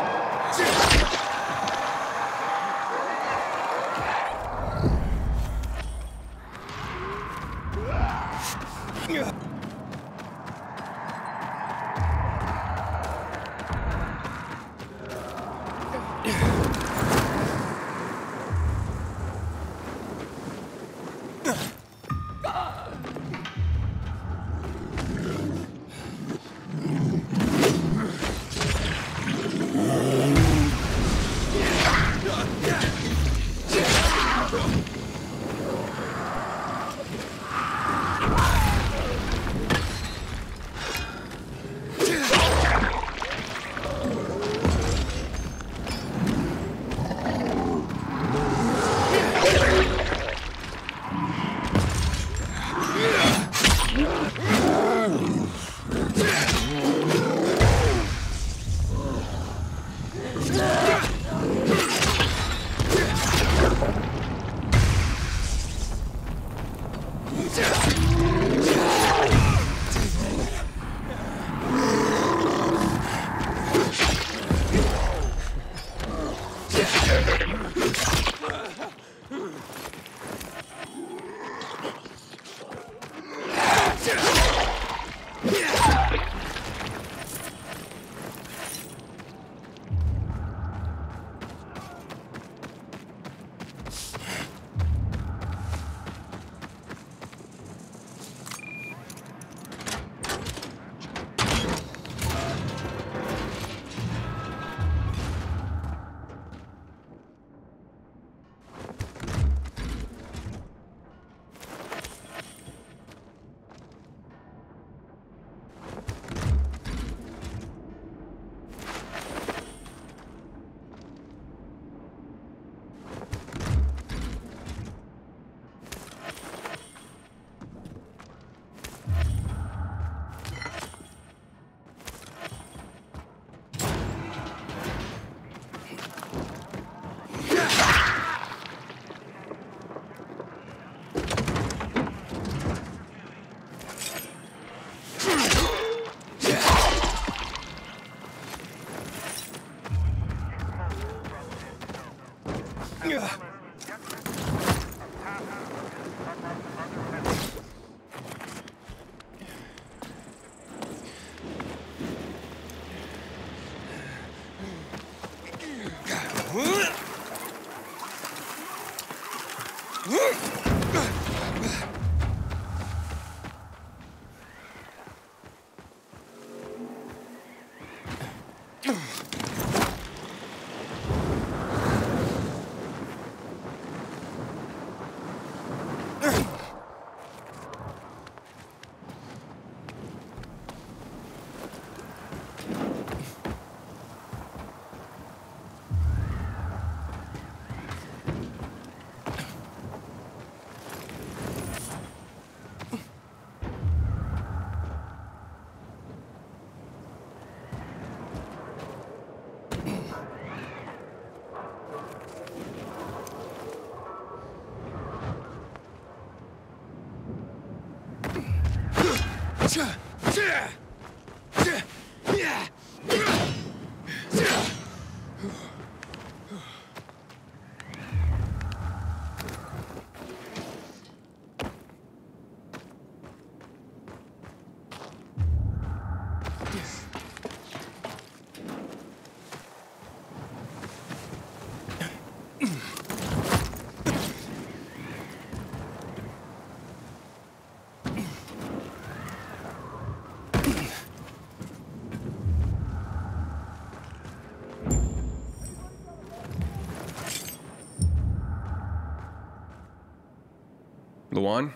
Luan?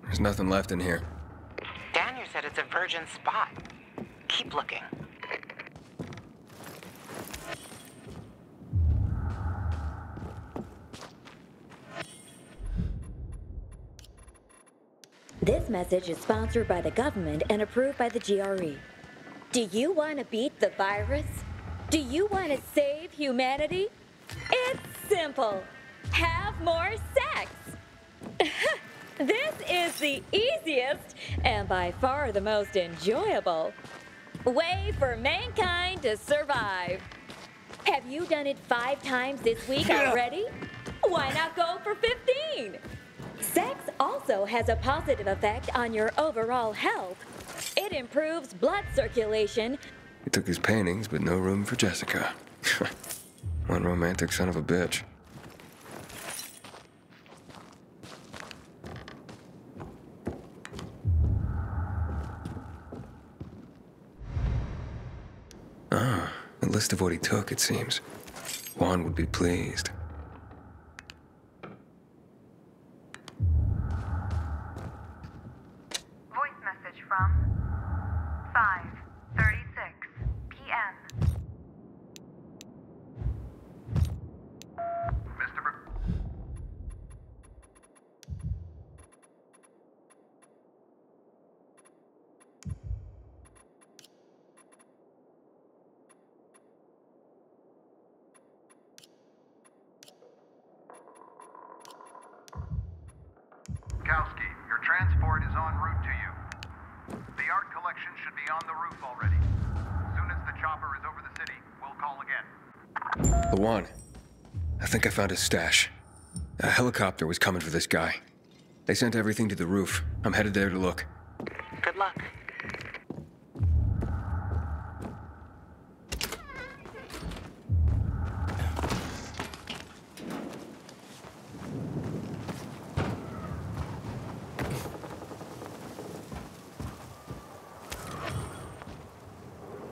There's nothing left in here.
Daniel said it's a virgin spot. Keep looking.
This message is sponsored by the government and approved by the GRE. Do you want to beat the virus? Do you want to save humanity? It's simple. Have more sex. This is the easiest and by far the most enjoyable way for mankind to survive. Have you done it 5 times this week already? Why not go for 15? Sex also has a positive effect on your overall health. It improves blood circulation.
He took his paintings, but no room for Jessica. One romantic son of a bitch. Ah, a list of what he took, it seems. Juan would be pleased.
Voice message from 5:36 p.m.
Kowski, your transport is en route to you. The art collection should be on the roof already. As soon as the chopper is over the city, we'll call again.
Luan, I think I found his stash. A helicopter was coming for this guy. They sent everything to the roof. I'm headed there to look.
Good luck.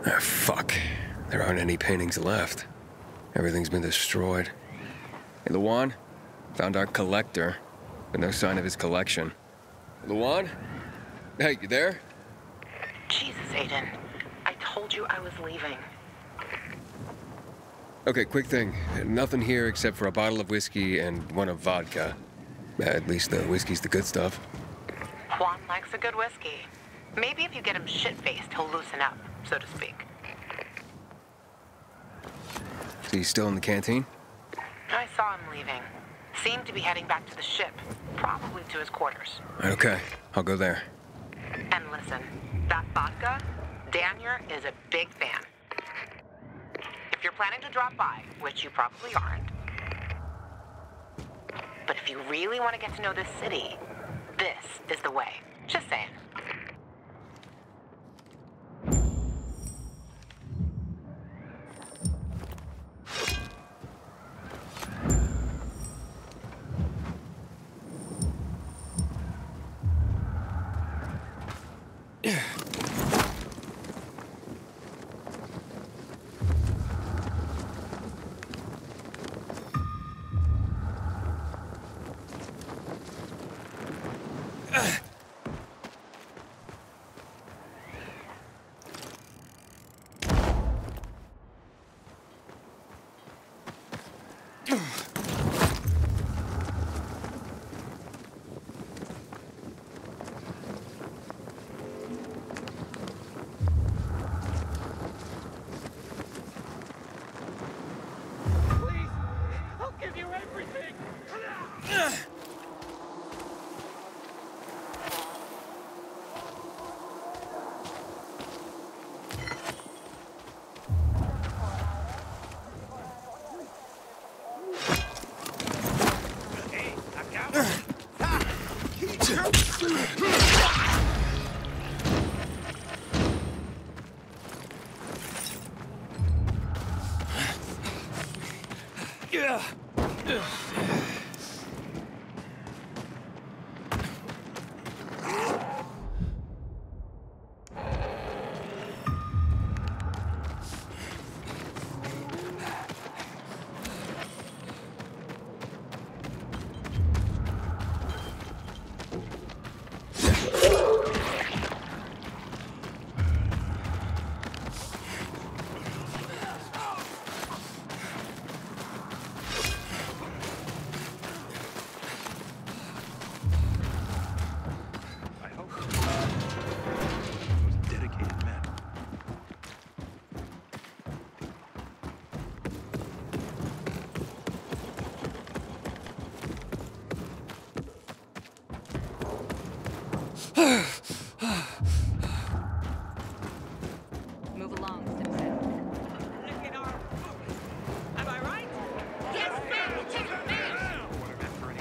Ah, fuck. There aren't any paintings left. Everything's been destroyed. Hey, Luan? Found our collector, but no sign of his collection. Luan? Hey, you there?
Jesus, Aiden. I told you I was leaving.
Okay, quick thing. Nothing here except for a bottle of whiskey and one of vodka. At least the whiskey's the good stuff.
Juan likes a good whiskey. Maybe if you get him shit-faced, he'll loosen up, so to speak.
So he's still in the canteen?
I saw him leaving. Seemed to be heading back to the ship, probably to his quarters.
Okay, I'll go there.
And listen, that vodka, Daniel is a big fan. If you're planning to drop by, which you probably aren't, but if you really want to get to know this city, this is the way. Just saying.
Move along, Simpson. Am I right? Yes, ma'am.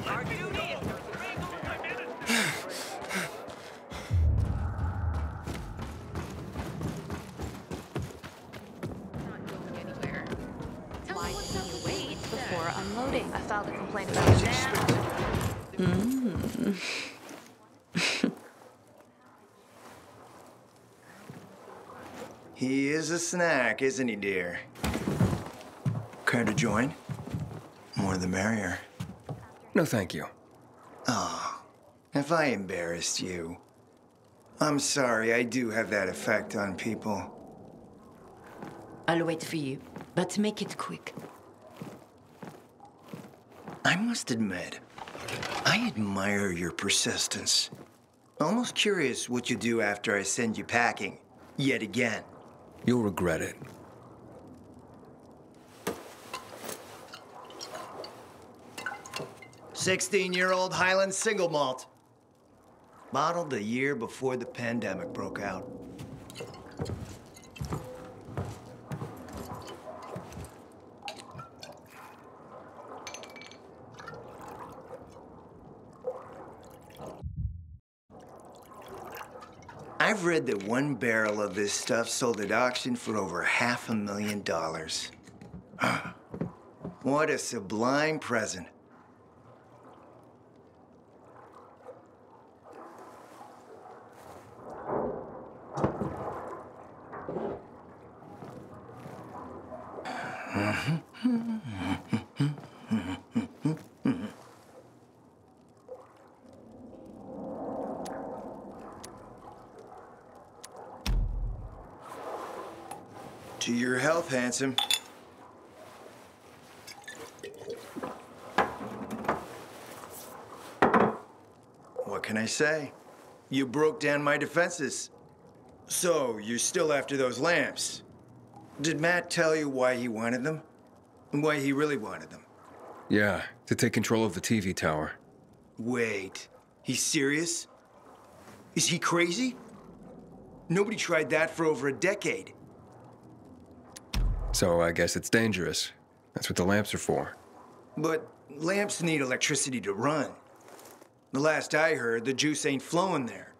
Our duty is to strangle the minister. Not going anywhere. Why did you wait before unloading? I filed a complaint about that.
He is a snack, isn't he, dear? Care to join? More the merrier.
No, thank you.
Oh, if I embarrassed you. I'm sorry, I do have that effect on people.
I'll wait for you, but make it quick.
I must admit, I admire your persistence. Almost curious what you do after I send you packing, yet again.
You'll regret it.
"16-year-old Highland single malt. Bottled the year before the pandemic broke out. I've read that one barrel of this stuff sold at auction for over $500,000. What a sublime present. To your health, handsome. What can I say? You broke down my defenses. So, you're still after those lamps. Did Matt tell you why he wanted them? And why he really wanted them?
Yeah, to take control of the TV tower.
Wait, he's serious? Is he crazy? Nobody tried that for over a decade.
So I guess it's dangerous. That's what the lamps are for.
But lamps need electricity to run. The last I heard, the juice ain't flowing there.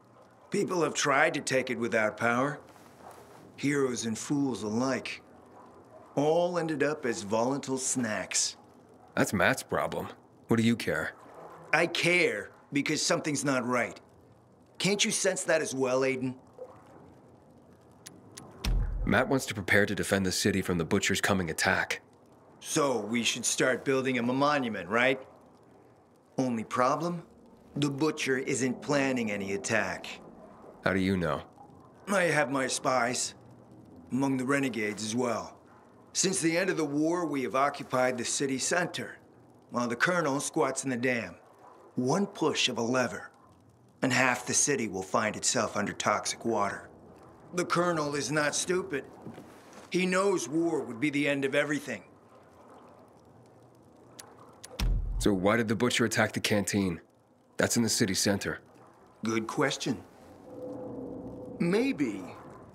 People have tried to take it without power. Heroes and fools alike. All ended up as volatile snacks.
That's Matt's problem. What do you care?
I care because something's not right. Can't you sense that as well, Aiden?
Matt wants to prepare to defend the city from the Butcher's coming attack.
So we should start building him a monument, right? Only problem? The Butcher isn't planning any attack.
How do you know?
I have my spies. Among the renegades as well. Since the end of the war, we have occupied the city center, while the Colonel squats in the dam. One push of a lever, and half the city will find itself under toxic water. The Colonel is not stupid. He knows war would be the end of everything.
So why did the Butcher attack the canteen? That's in the city center.
Good question. Maybe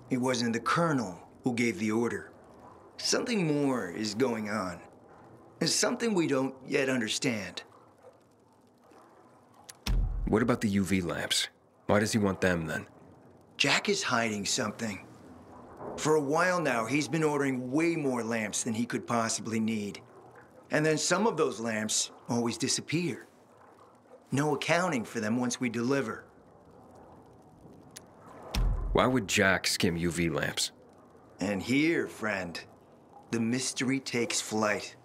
it wasn't the Colonel who gave the order. Something more is going on. It's something we don't yet understand.
What about the UV lamps? Why does he want them then?
Jack is hiding something. For a while now, he's been ordering way more lamps than he could possibly need. And then some of those lamps always disappear. No accounting for them once we deliver.
Why would Jack skim UV lamps?
And here, friend, the mystery takes flight.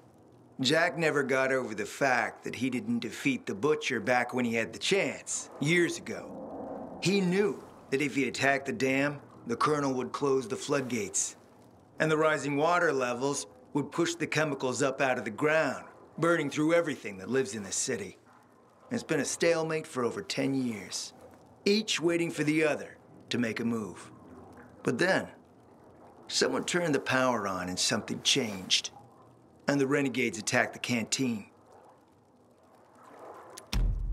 Jack never got over the fact that he didn't defeat the Butcher back when he had the chance, years ago. He knew that if he attacked the dam, the Colonel would close the floodgates. And the rising water levels would push the chemicals up out of the ground, burning through everything that lives in the city. It's been a stalemate for over 10 years, each waiting for the other to make a move. But then, someone turned the power on and something changed. And the renegades attacked the canteen.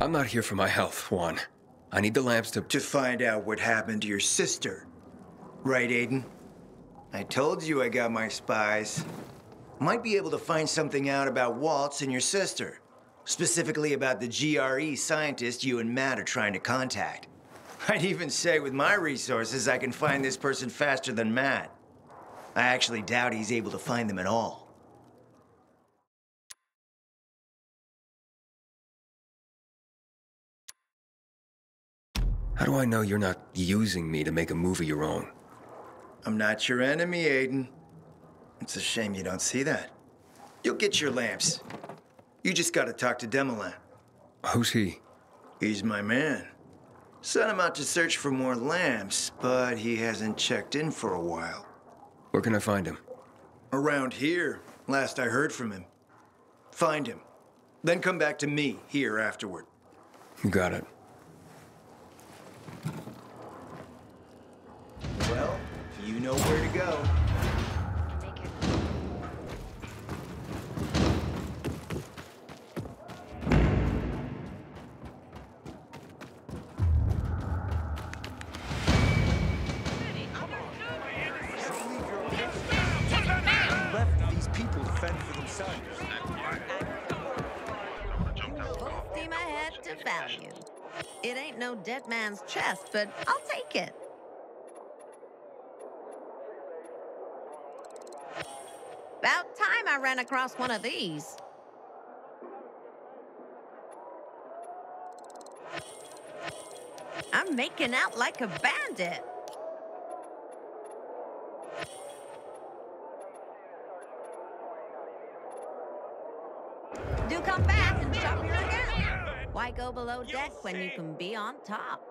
I'm not here for my health, Juan. I need the lamps to
find out what happened to your sister. Right, Aiden? I told you I got my spies. Might be able to find something out about Waltz and your sister. Specifically about the GRE scientist you and Matt are trying to contact. I'd even say with my resources, I can find this person faster than Matt. I actually doubt he's able to find them at all.
How do I know you're not using me to make a move of your own?
I'm not your enemy, Aiden. It's a shame you don't see that. You'll get your lamps. You just gotta talk to Demolan.
Who's he?
He's my man. Sent him out to search for more lamps, but he hasn't checked in for a while.
Where can I find him?
Around here, last I heard from him. Find him. Then come back to me here afterward.
You got it.
Well, you know where to go.
It ain't no dead man's chest, but I'll take it. About time I ran across one of these. I'm making out like a bandit. Do come back and shop your account. Why go below deck when you can be on top?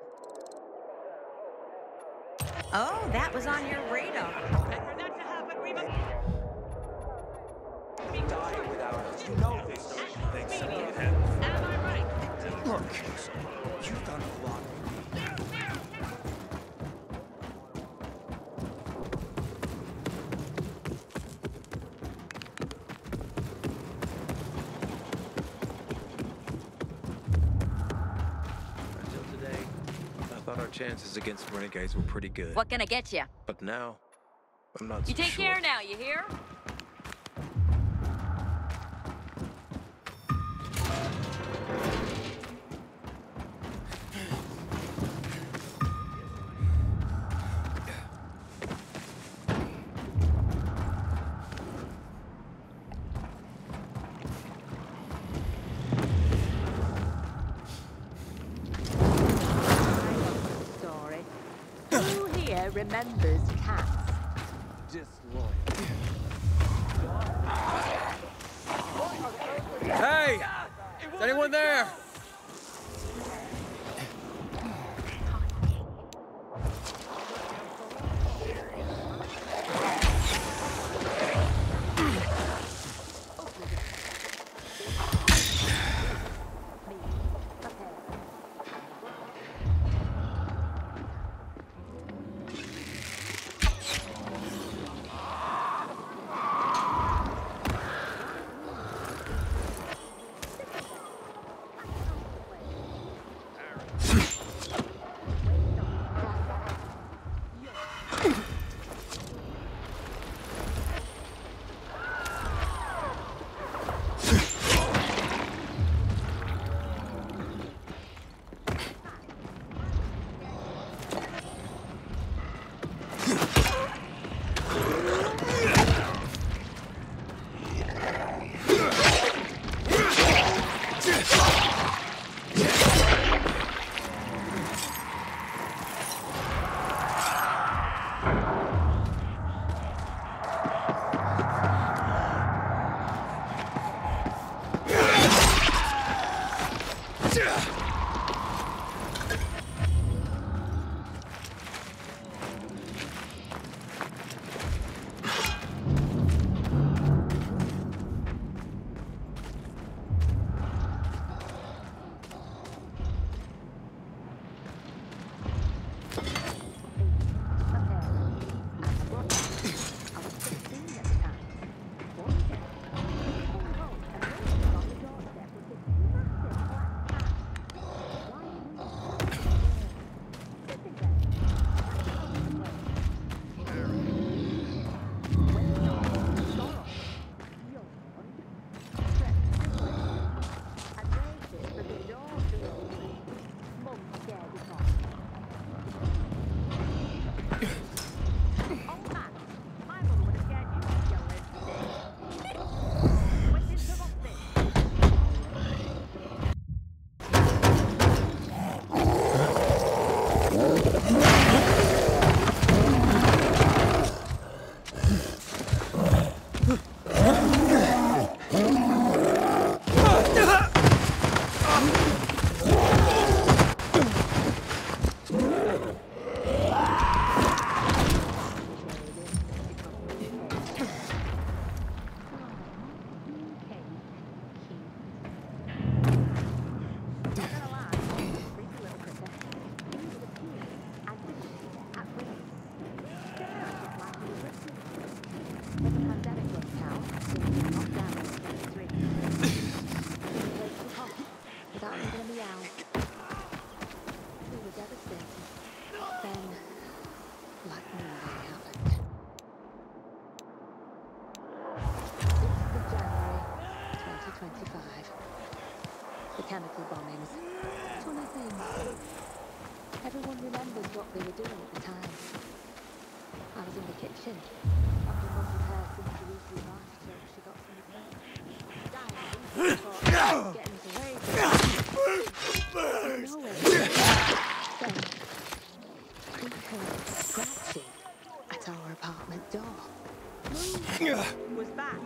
Oh, that was on your radar.
For that to happen, we must die without us. You know this. Am I right?
Look, you've done a lot.
Our chances against renegades were pretty good.
What can I get you?
But now, I'm not
You
so
take
sure.
care now, you hear?
Remembers cats.
Disloyal.
Hey! Is anyone there?
Chemical bombings. Funny thing. Everyone remembers what they were doing at the time. I was in the kitchen. After Mum prepared some Jerusalem artichoke she got from the plate. Getting us away. Then we heard scratching at our apartment door. Mum was back.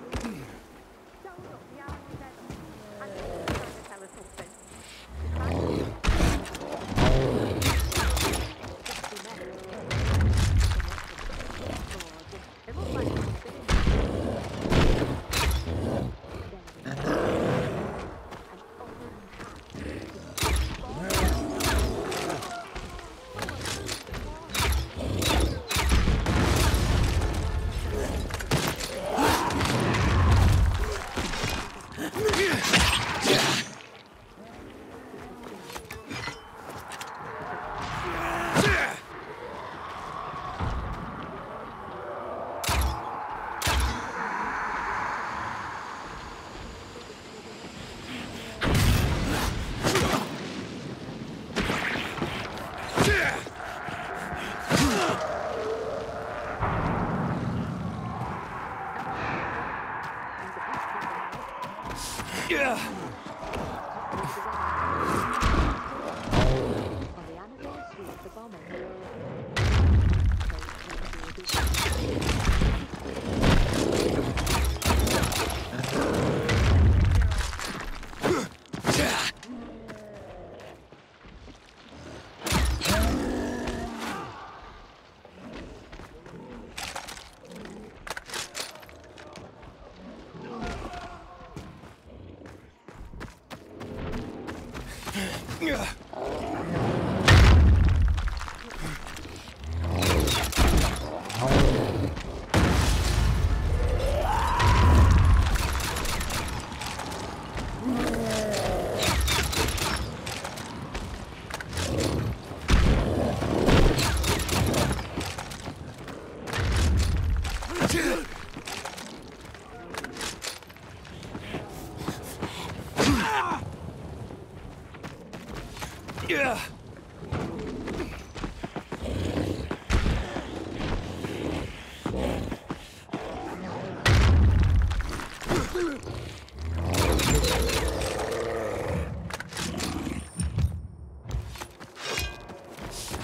Yeah.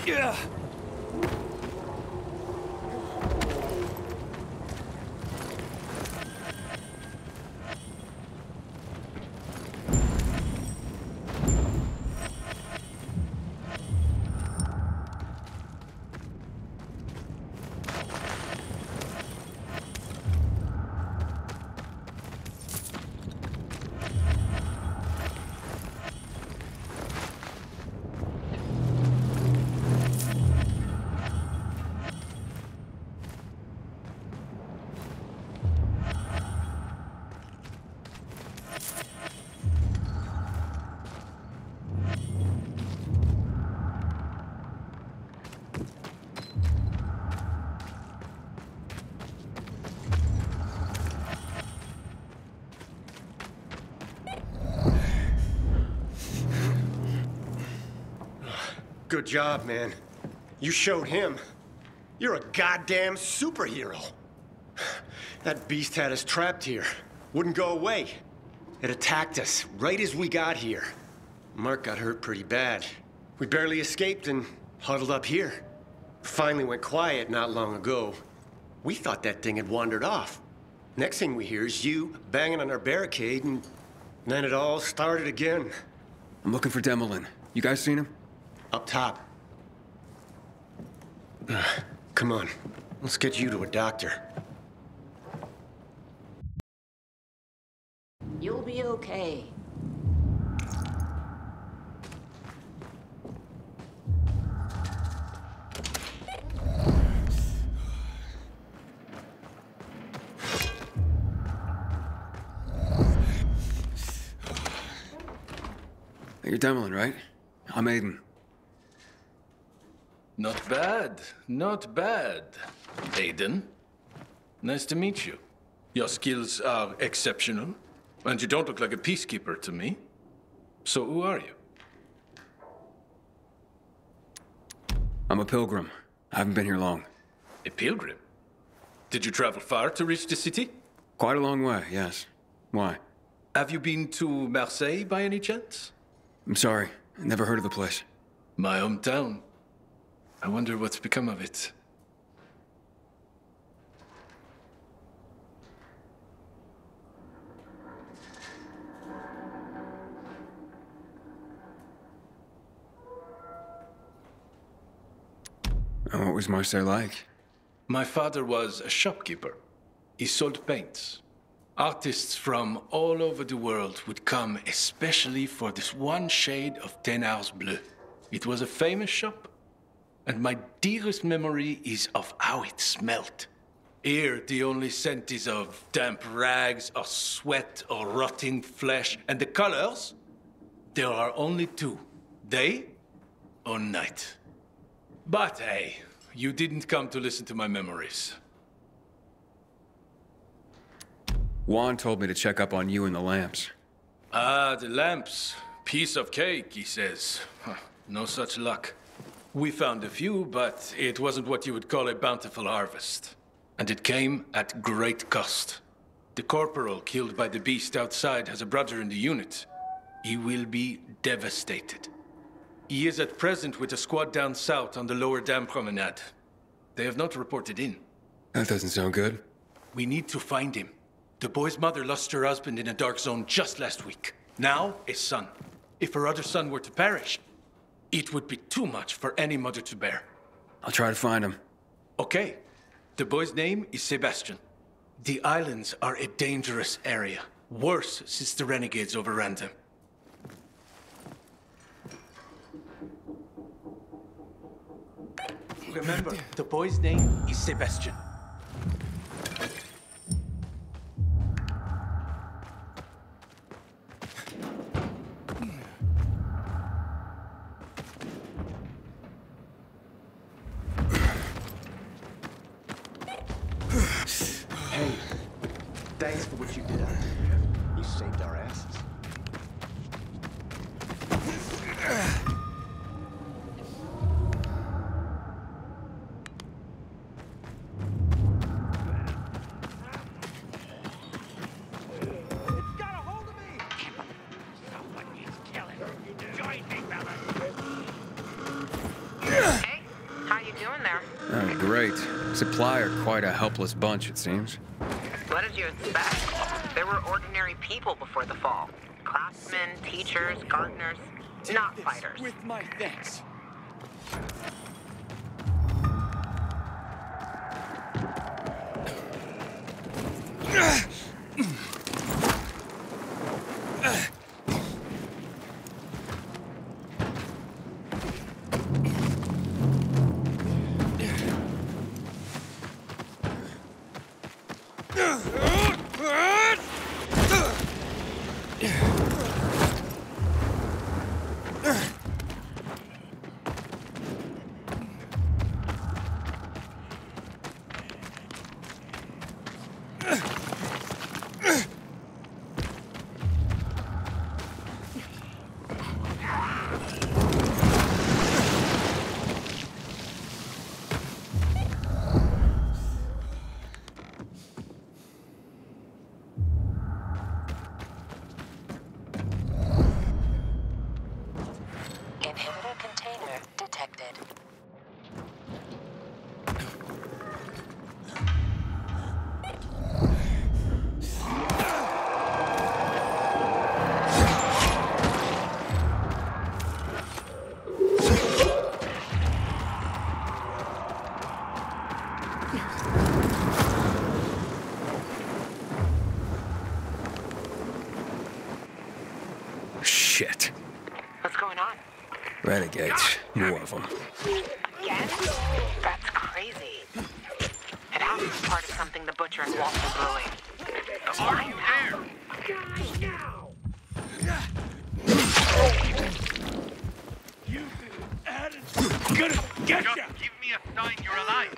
Yeah.
Good job, man. You showed him. You're a goddamn superhero. That beast had us trapped here. Wouldn't go away. It attacked us right as we got here. Mark got hurt pretty bad. We barely escaped and huddled up here. Finally went quiet not long ago. We thought that thing had wandered off. Next thing we hear is you banging on our barricade, and then it all started again.
I'm looking for Demolin. You guys seen him?
Up top. Come on. Let's get you to a doctor.
You'll be okay.
You're Demolin, right? I'm Aiden.
Not bad, not bad. Aiden, nice to meet you. Your skills are exceptional, and you don't look like a peacekeeper to me. So who are you?
I'm a pilgrim. I haven't been here long.
A pilgrim? Did you travel far to reach the city?
Quite a long way, yes. Why?
Have you been to Marseille by any chance?
I'm sorry. I never heard of the place.
My hometown. I wonder what's become of it.
And what was Marseille like?
My father was a shopkeeper. He sold paints. Artists from all over the world would come especially for this one shade of Thénard's bleu. It was a famous shop. And my dearest memory is of how it smelled. Here, the only scent is of damp rags, or sweat, or rotting flesh. And the colors? There are only two. Day or night. But hey, you didn't come to listen to my memories.
Juan told me to check up on you and the lamps.
Ah, the lamps. Piece of cake, he says. No such luck. We found a few, but it wasn't what you would call a bountiful harvest. And it came at great cost. The corporal killed by the beast outside has a brother in the unit. He will be devastated. He is at present with a squad down south on the lower dam promenade. They have not reported in.
That doesn't sound good.
We need to find him. The boy's mother lost her husband in a dark zone just last week. Now, a son. If her other son were to perish, it would be too much for any mother to bear.
I'll try to find him.
Okay. The boy's name is Sebastian. The islands are a dangerous area. Worse since the renegades overran them. Remember, the boy's name is Sebastian.
Hey, thanks for what you did out there. You saved our asses.
there.
Oh, great. Supply are quite a helpless bunch, it seems.
What did you expect? There were ordinary people before the fall. Craftsmen, teachers, gardeners, not fighters.
With my thanks.
Inhibitor container detected.
Shit.
What's going on?
Renegades. More of them.
Again? That's crazy. It has to be part of something the Butcher and Walt are brewing.
Are you there?
You added. Gonna get ya.
Just give me a sign you're alive.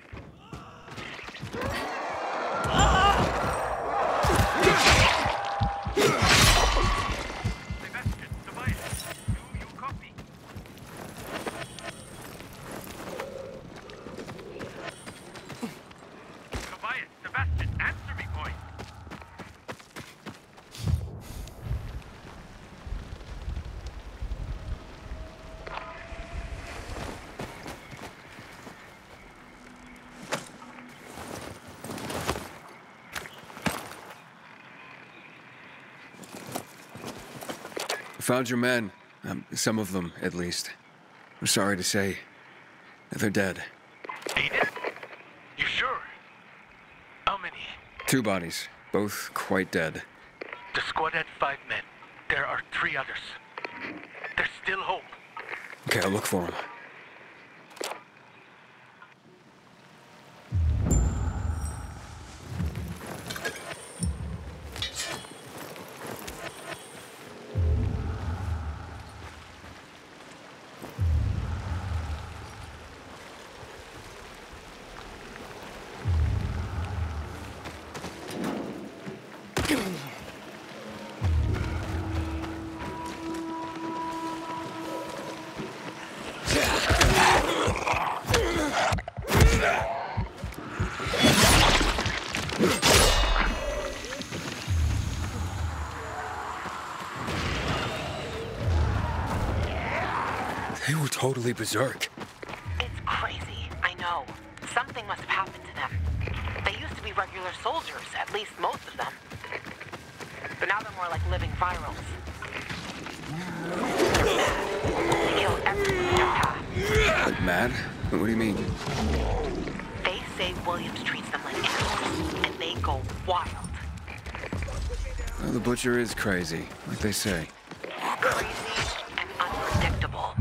Sebastian, Tobias, do you copy? Tobias, Sebastian, answer me, boy.
Found your men. Some of them, at least. I'm sorry to say, they're dead.
Aiden? You sure? How many?
2 bodies, both quite dead.
The squad had 5 men. There are 3 others. There's still hope.
Okay, I'll look for them. They were totally berserk.
It's crazy, I know. Something must have happened to them. They used to be regular soldiers, at least most of them. But now they're more like living virals. They're mad. They kill everyone in their path.
Like mad? What do you mean?
They say Williams treats them like animals, and they go wild.
Well, the Butcher is crazy, like they say.
Crazy and unpredictable.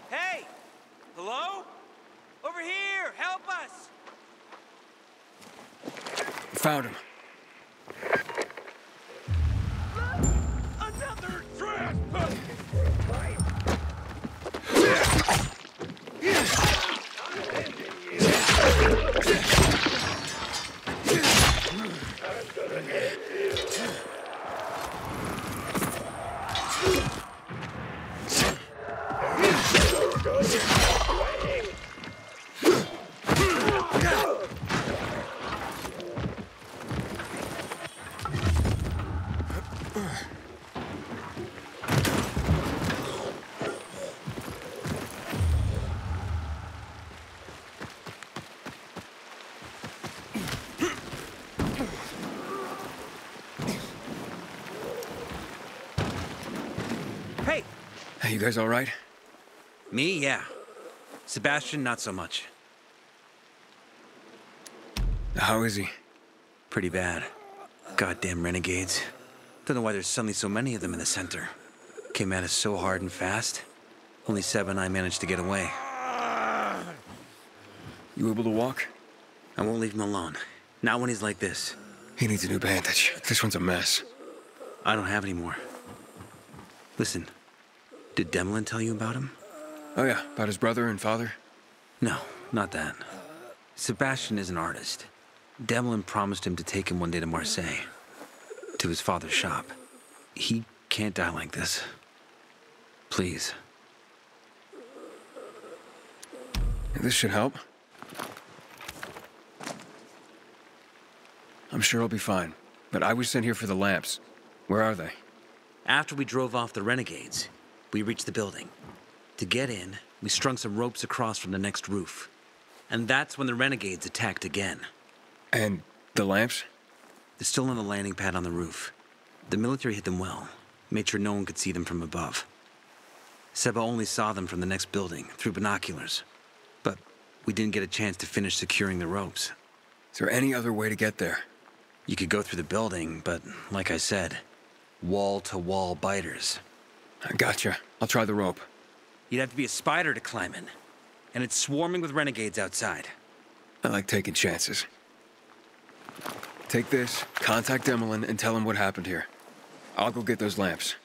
Hey! Hello? Over here! Help us!
Found him.
Another trespass!
Hey!
Hey, you guys all right?
Me, yeah. Sebastian, not so much.
How is he?
Pretty bad. Goddamn renegades. Don't know why there's suddenly so many of them in the center. Came at us so hard and fast. Only Seb and I managed to get away.
You able to walk?
I won't leave him alone. Not when he's like this.
He needs a new bandage. This one's a mess.
I don't have any more. Listen, did Demlin tell you about him?
Oh yeah, about his brother and father?
No, not that. Sebastian is an artist. Demlin promised him to take him one day to Marseille. To his father's shop. He can't die like this. Please.
This should help. I'm sure I'll be fine. But I was sent here for the lamps. Where are they?
After we drove off the renegades, we reached the building. To get in, we strung some ropes across from the next roof. And that's when the renegades attacked again.
And the lamps?
They're still on the landing pad on the roof. The military hit them well, made sure no one could see them from above. Seba only saw them from the next building, through binoculars. But we didn't get a chance to finish securing the ropes.
Is there any other way to get there?
You could go through the building, but like I said, wall-to-wall biters.
I gotcha. I'll try the rope.
You'd have to be a spider to climb in. And it's swarming with renegades outside.
I like taking chances. Take this, contact Demlin, and tell him what happened here. I'll go get those lamps.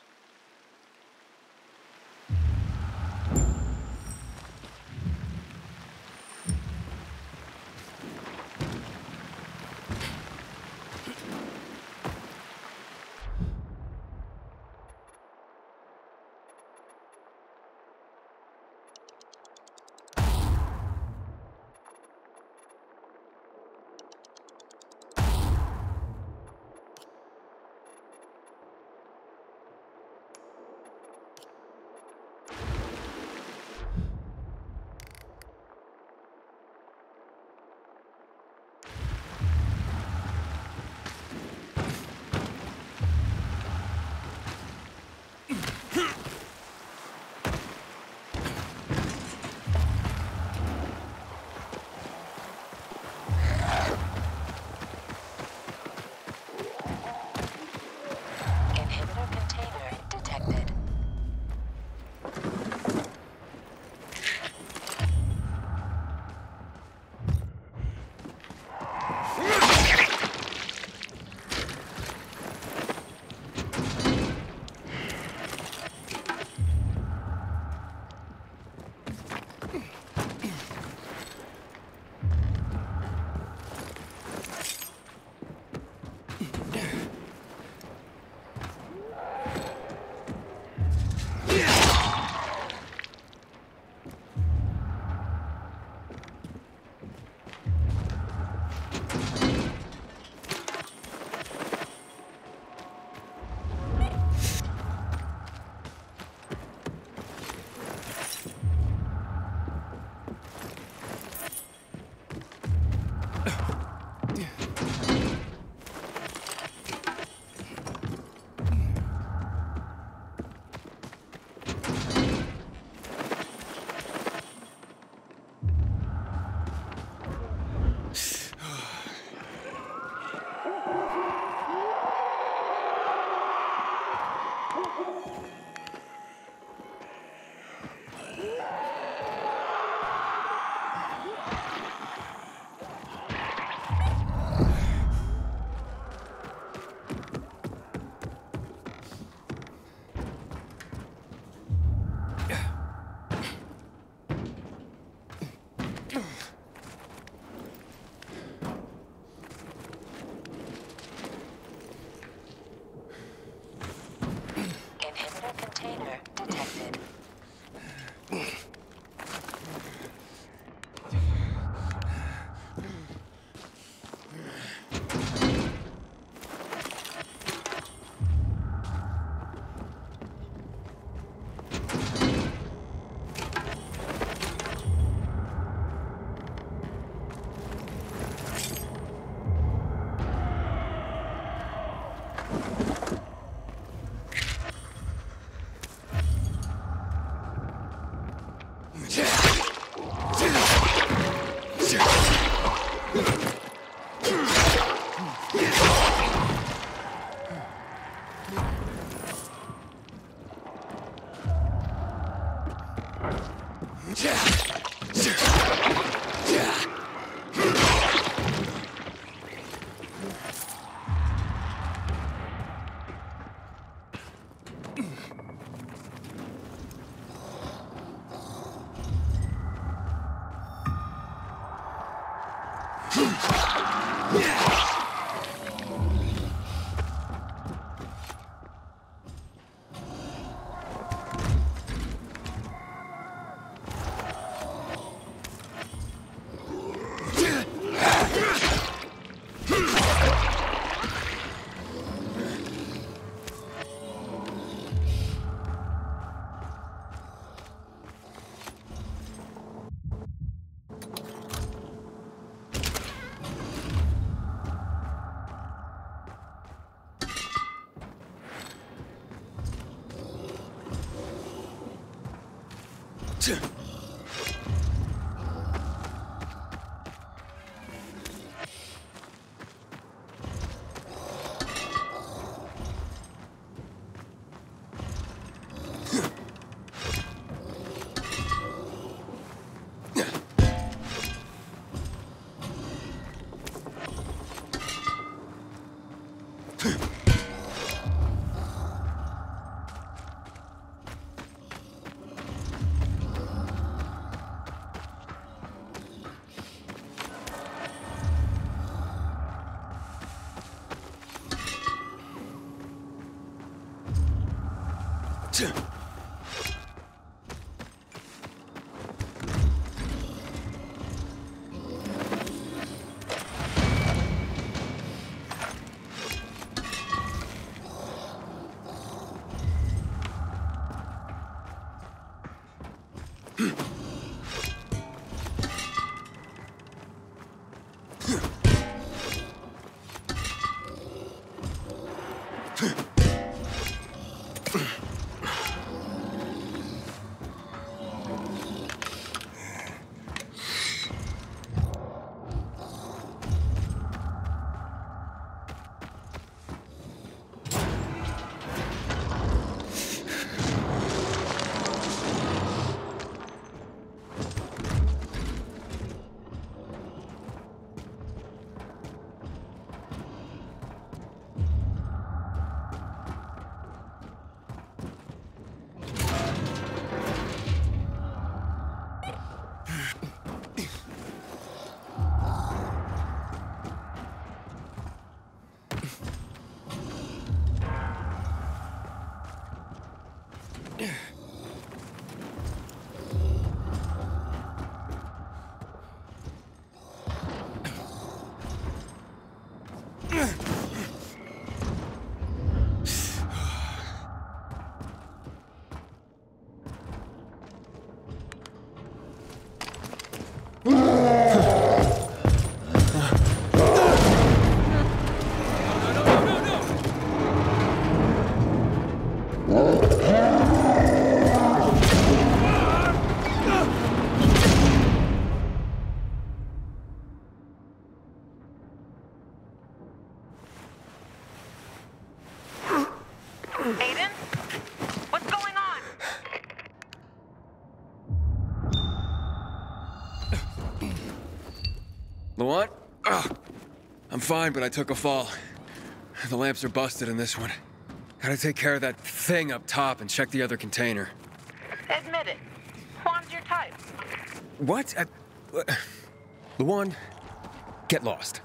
Aiden? What's going on?
Luan? I'm fine, but I took a fall. The lamps are busted in this one. Gotta take care of that thing up top and check the other container.
Admit it. Juan's your type.
What? Luan, get lost.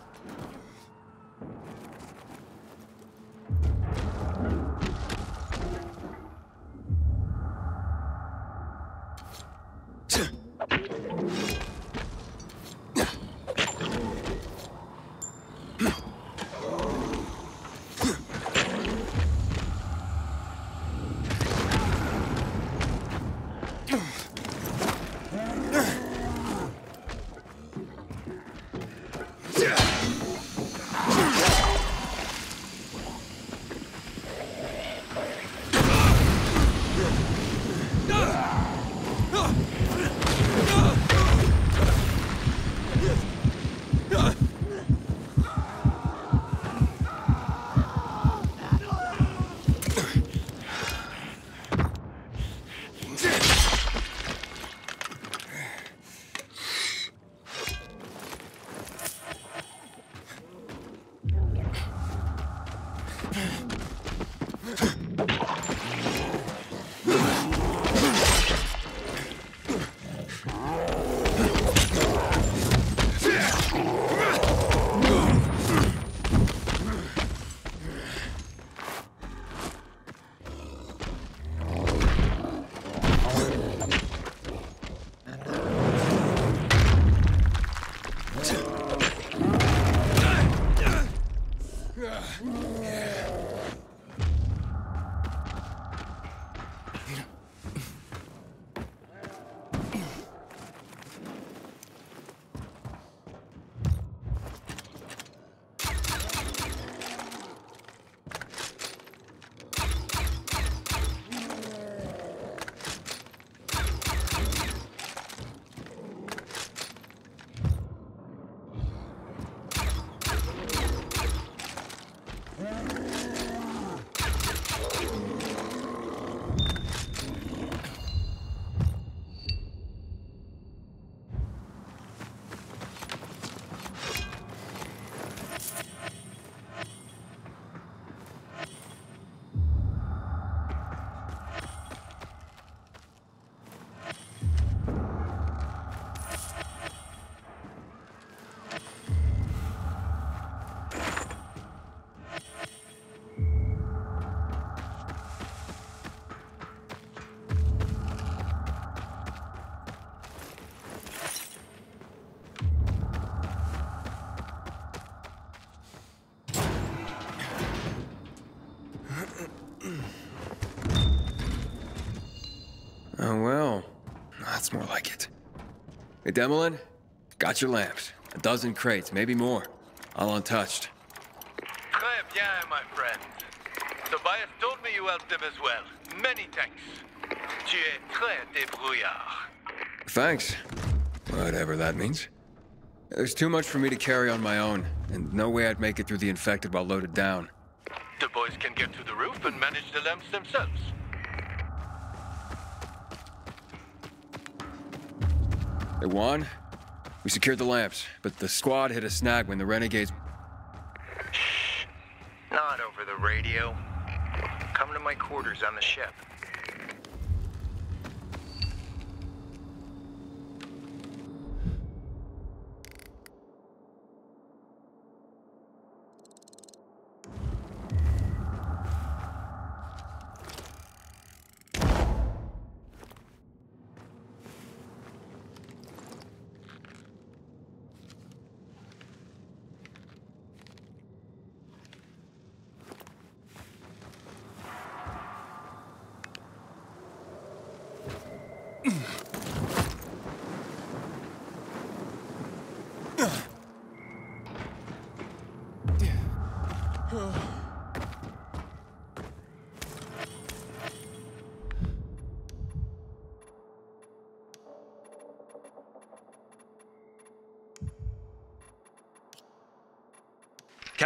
Oh, well, that's more like it. Hey, Demolin, got your lamps. 12 crates, maybe more. All untouched.
Très bien, my friend. Tobias told me you helped him as well. Many thanks. Tu es très débrouillard.
Thanks. Whatever that means. There's too much for me to carry on my own, and no way I'd make it through the infected while loaded down.
The boys can get to the roof and manage the lamps themselves.
They won. We secured the lamps, but the squad hit a snag when the renegades...
Shh. Not over the radio. Come to my quarters on the ship.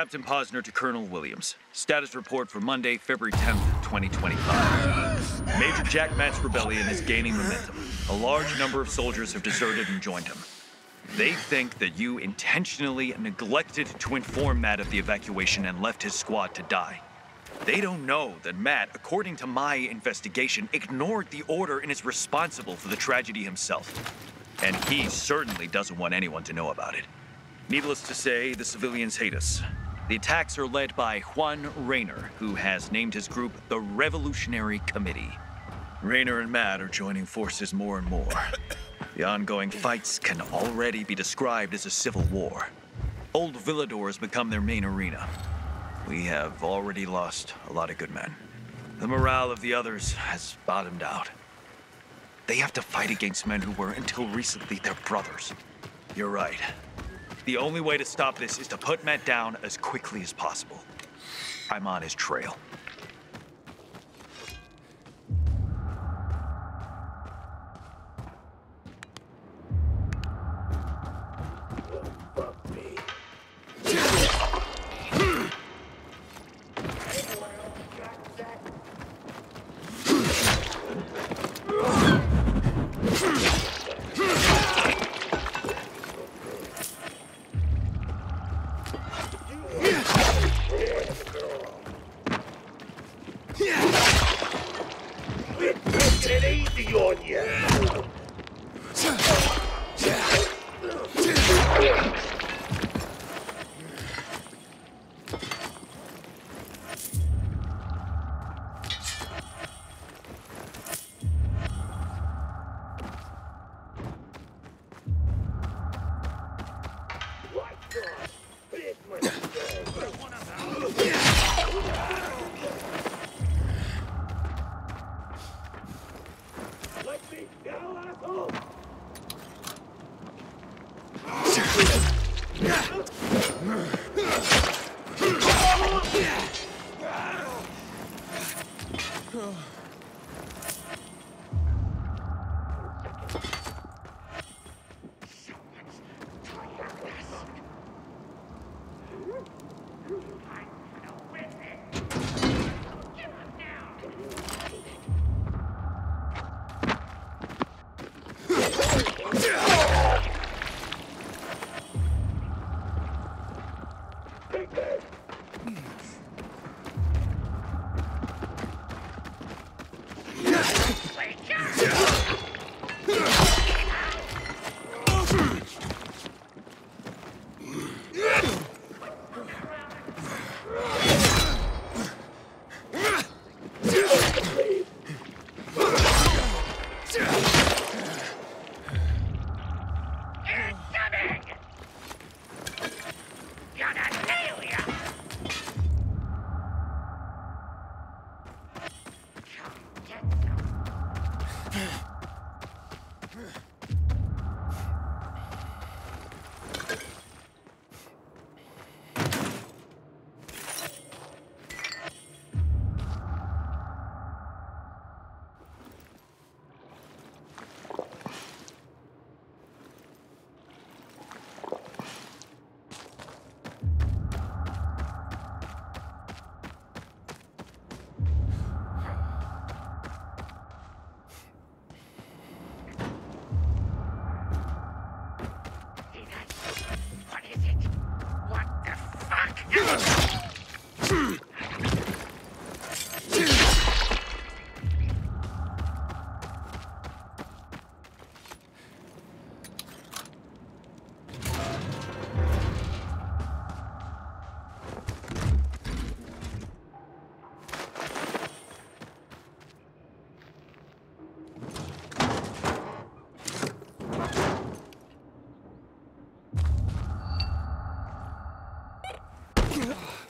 Captain Posner to Colonel Williams. Status report for Monday, February 10th, 2025. Major Jack Matt's rebellion is gaining momentum. A large number of soldiers have deserted and joined him. They think that you intentionally neglected to inform Matt of the evacuation and left his squad to die. They don't know that Matt, according to my investigation, ignored the order and is responsible for the tragedy himself. And he certainly doesn't want anyone to know about it. Needless to say, the civilians hate us. The attacks are led by Juan Rayner, who has named his group the Revolutionary Committee. Rayner and Matt are joining forces more and more. The ongoing fights can already be described as a civil war. Old Villador has become their main arena. We have already lost a lot of good men. The morale of the others has bottomed out. They have to fight against men who were, until recently, their brothers. You're right. The only way to stop this is to put Matt down as quickly as possible. I'm on his trail.
Ugh.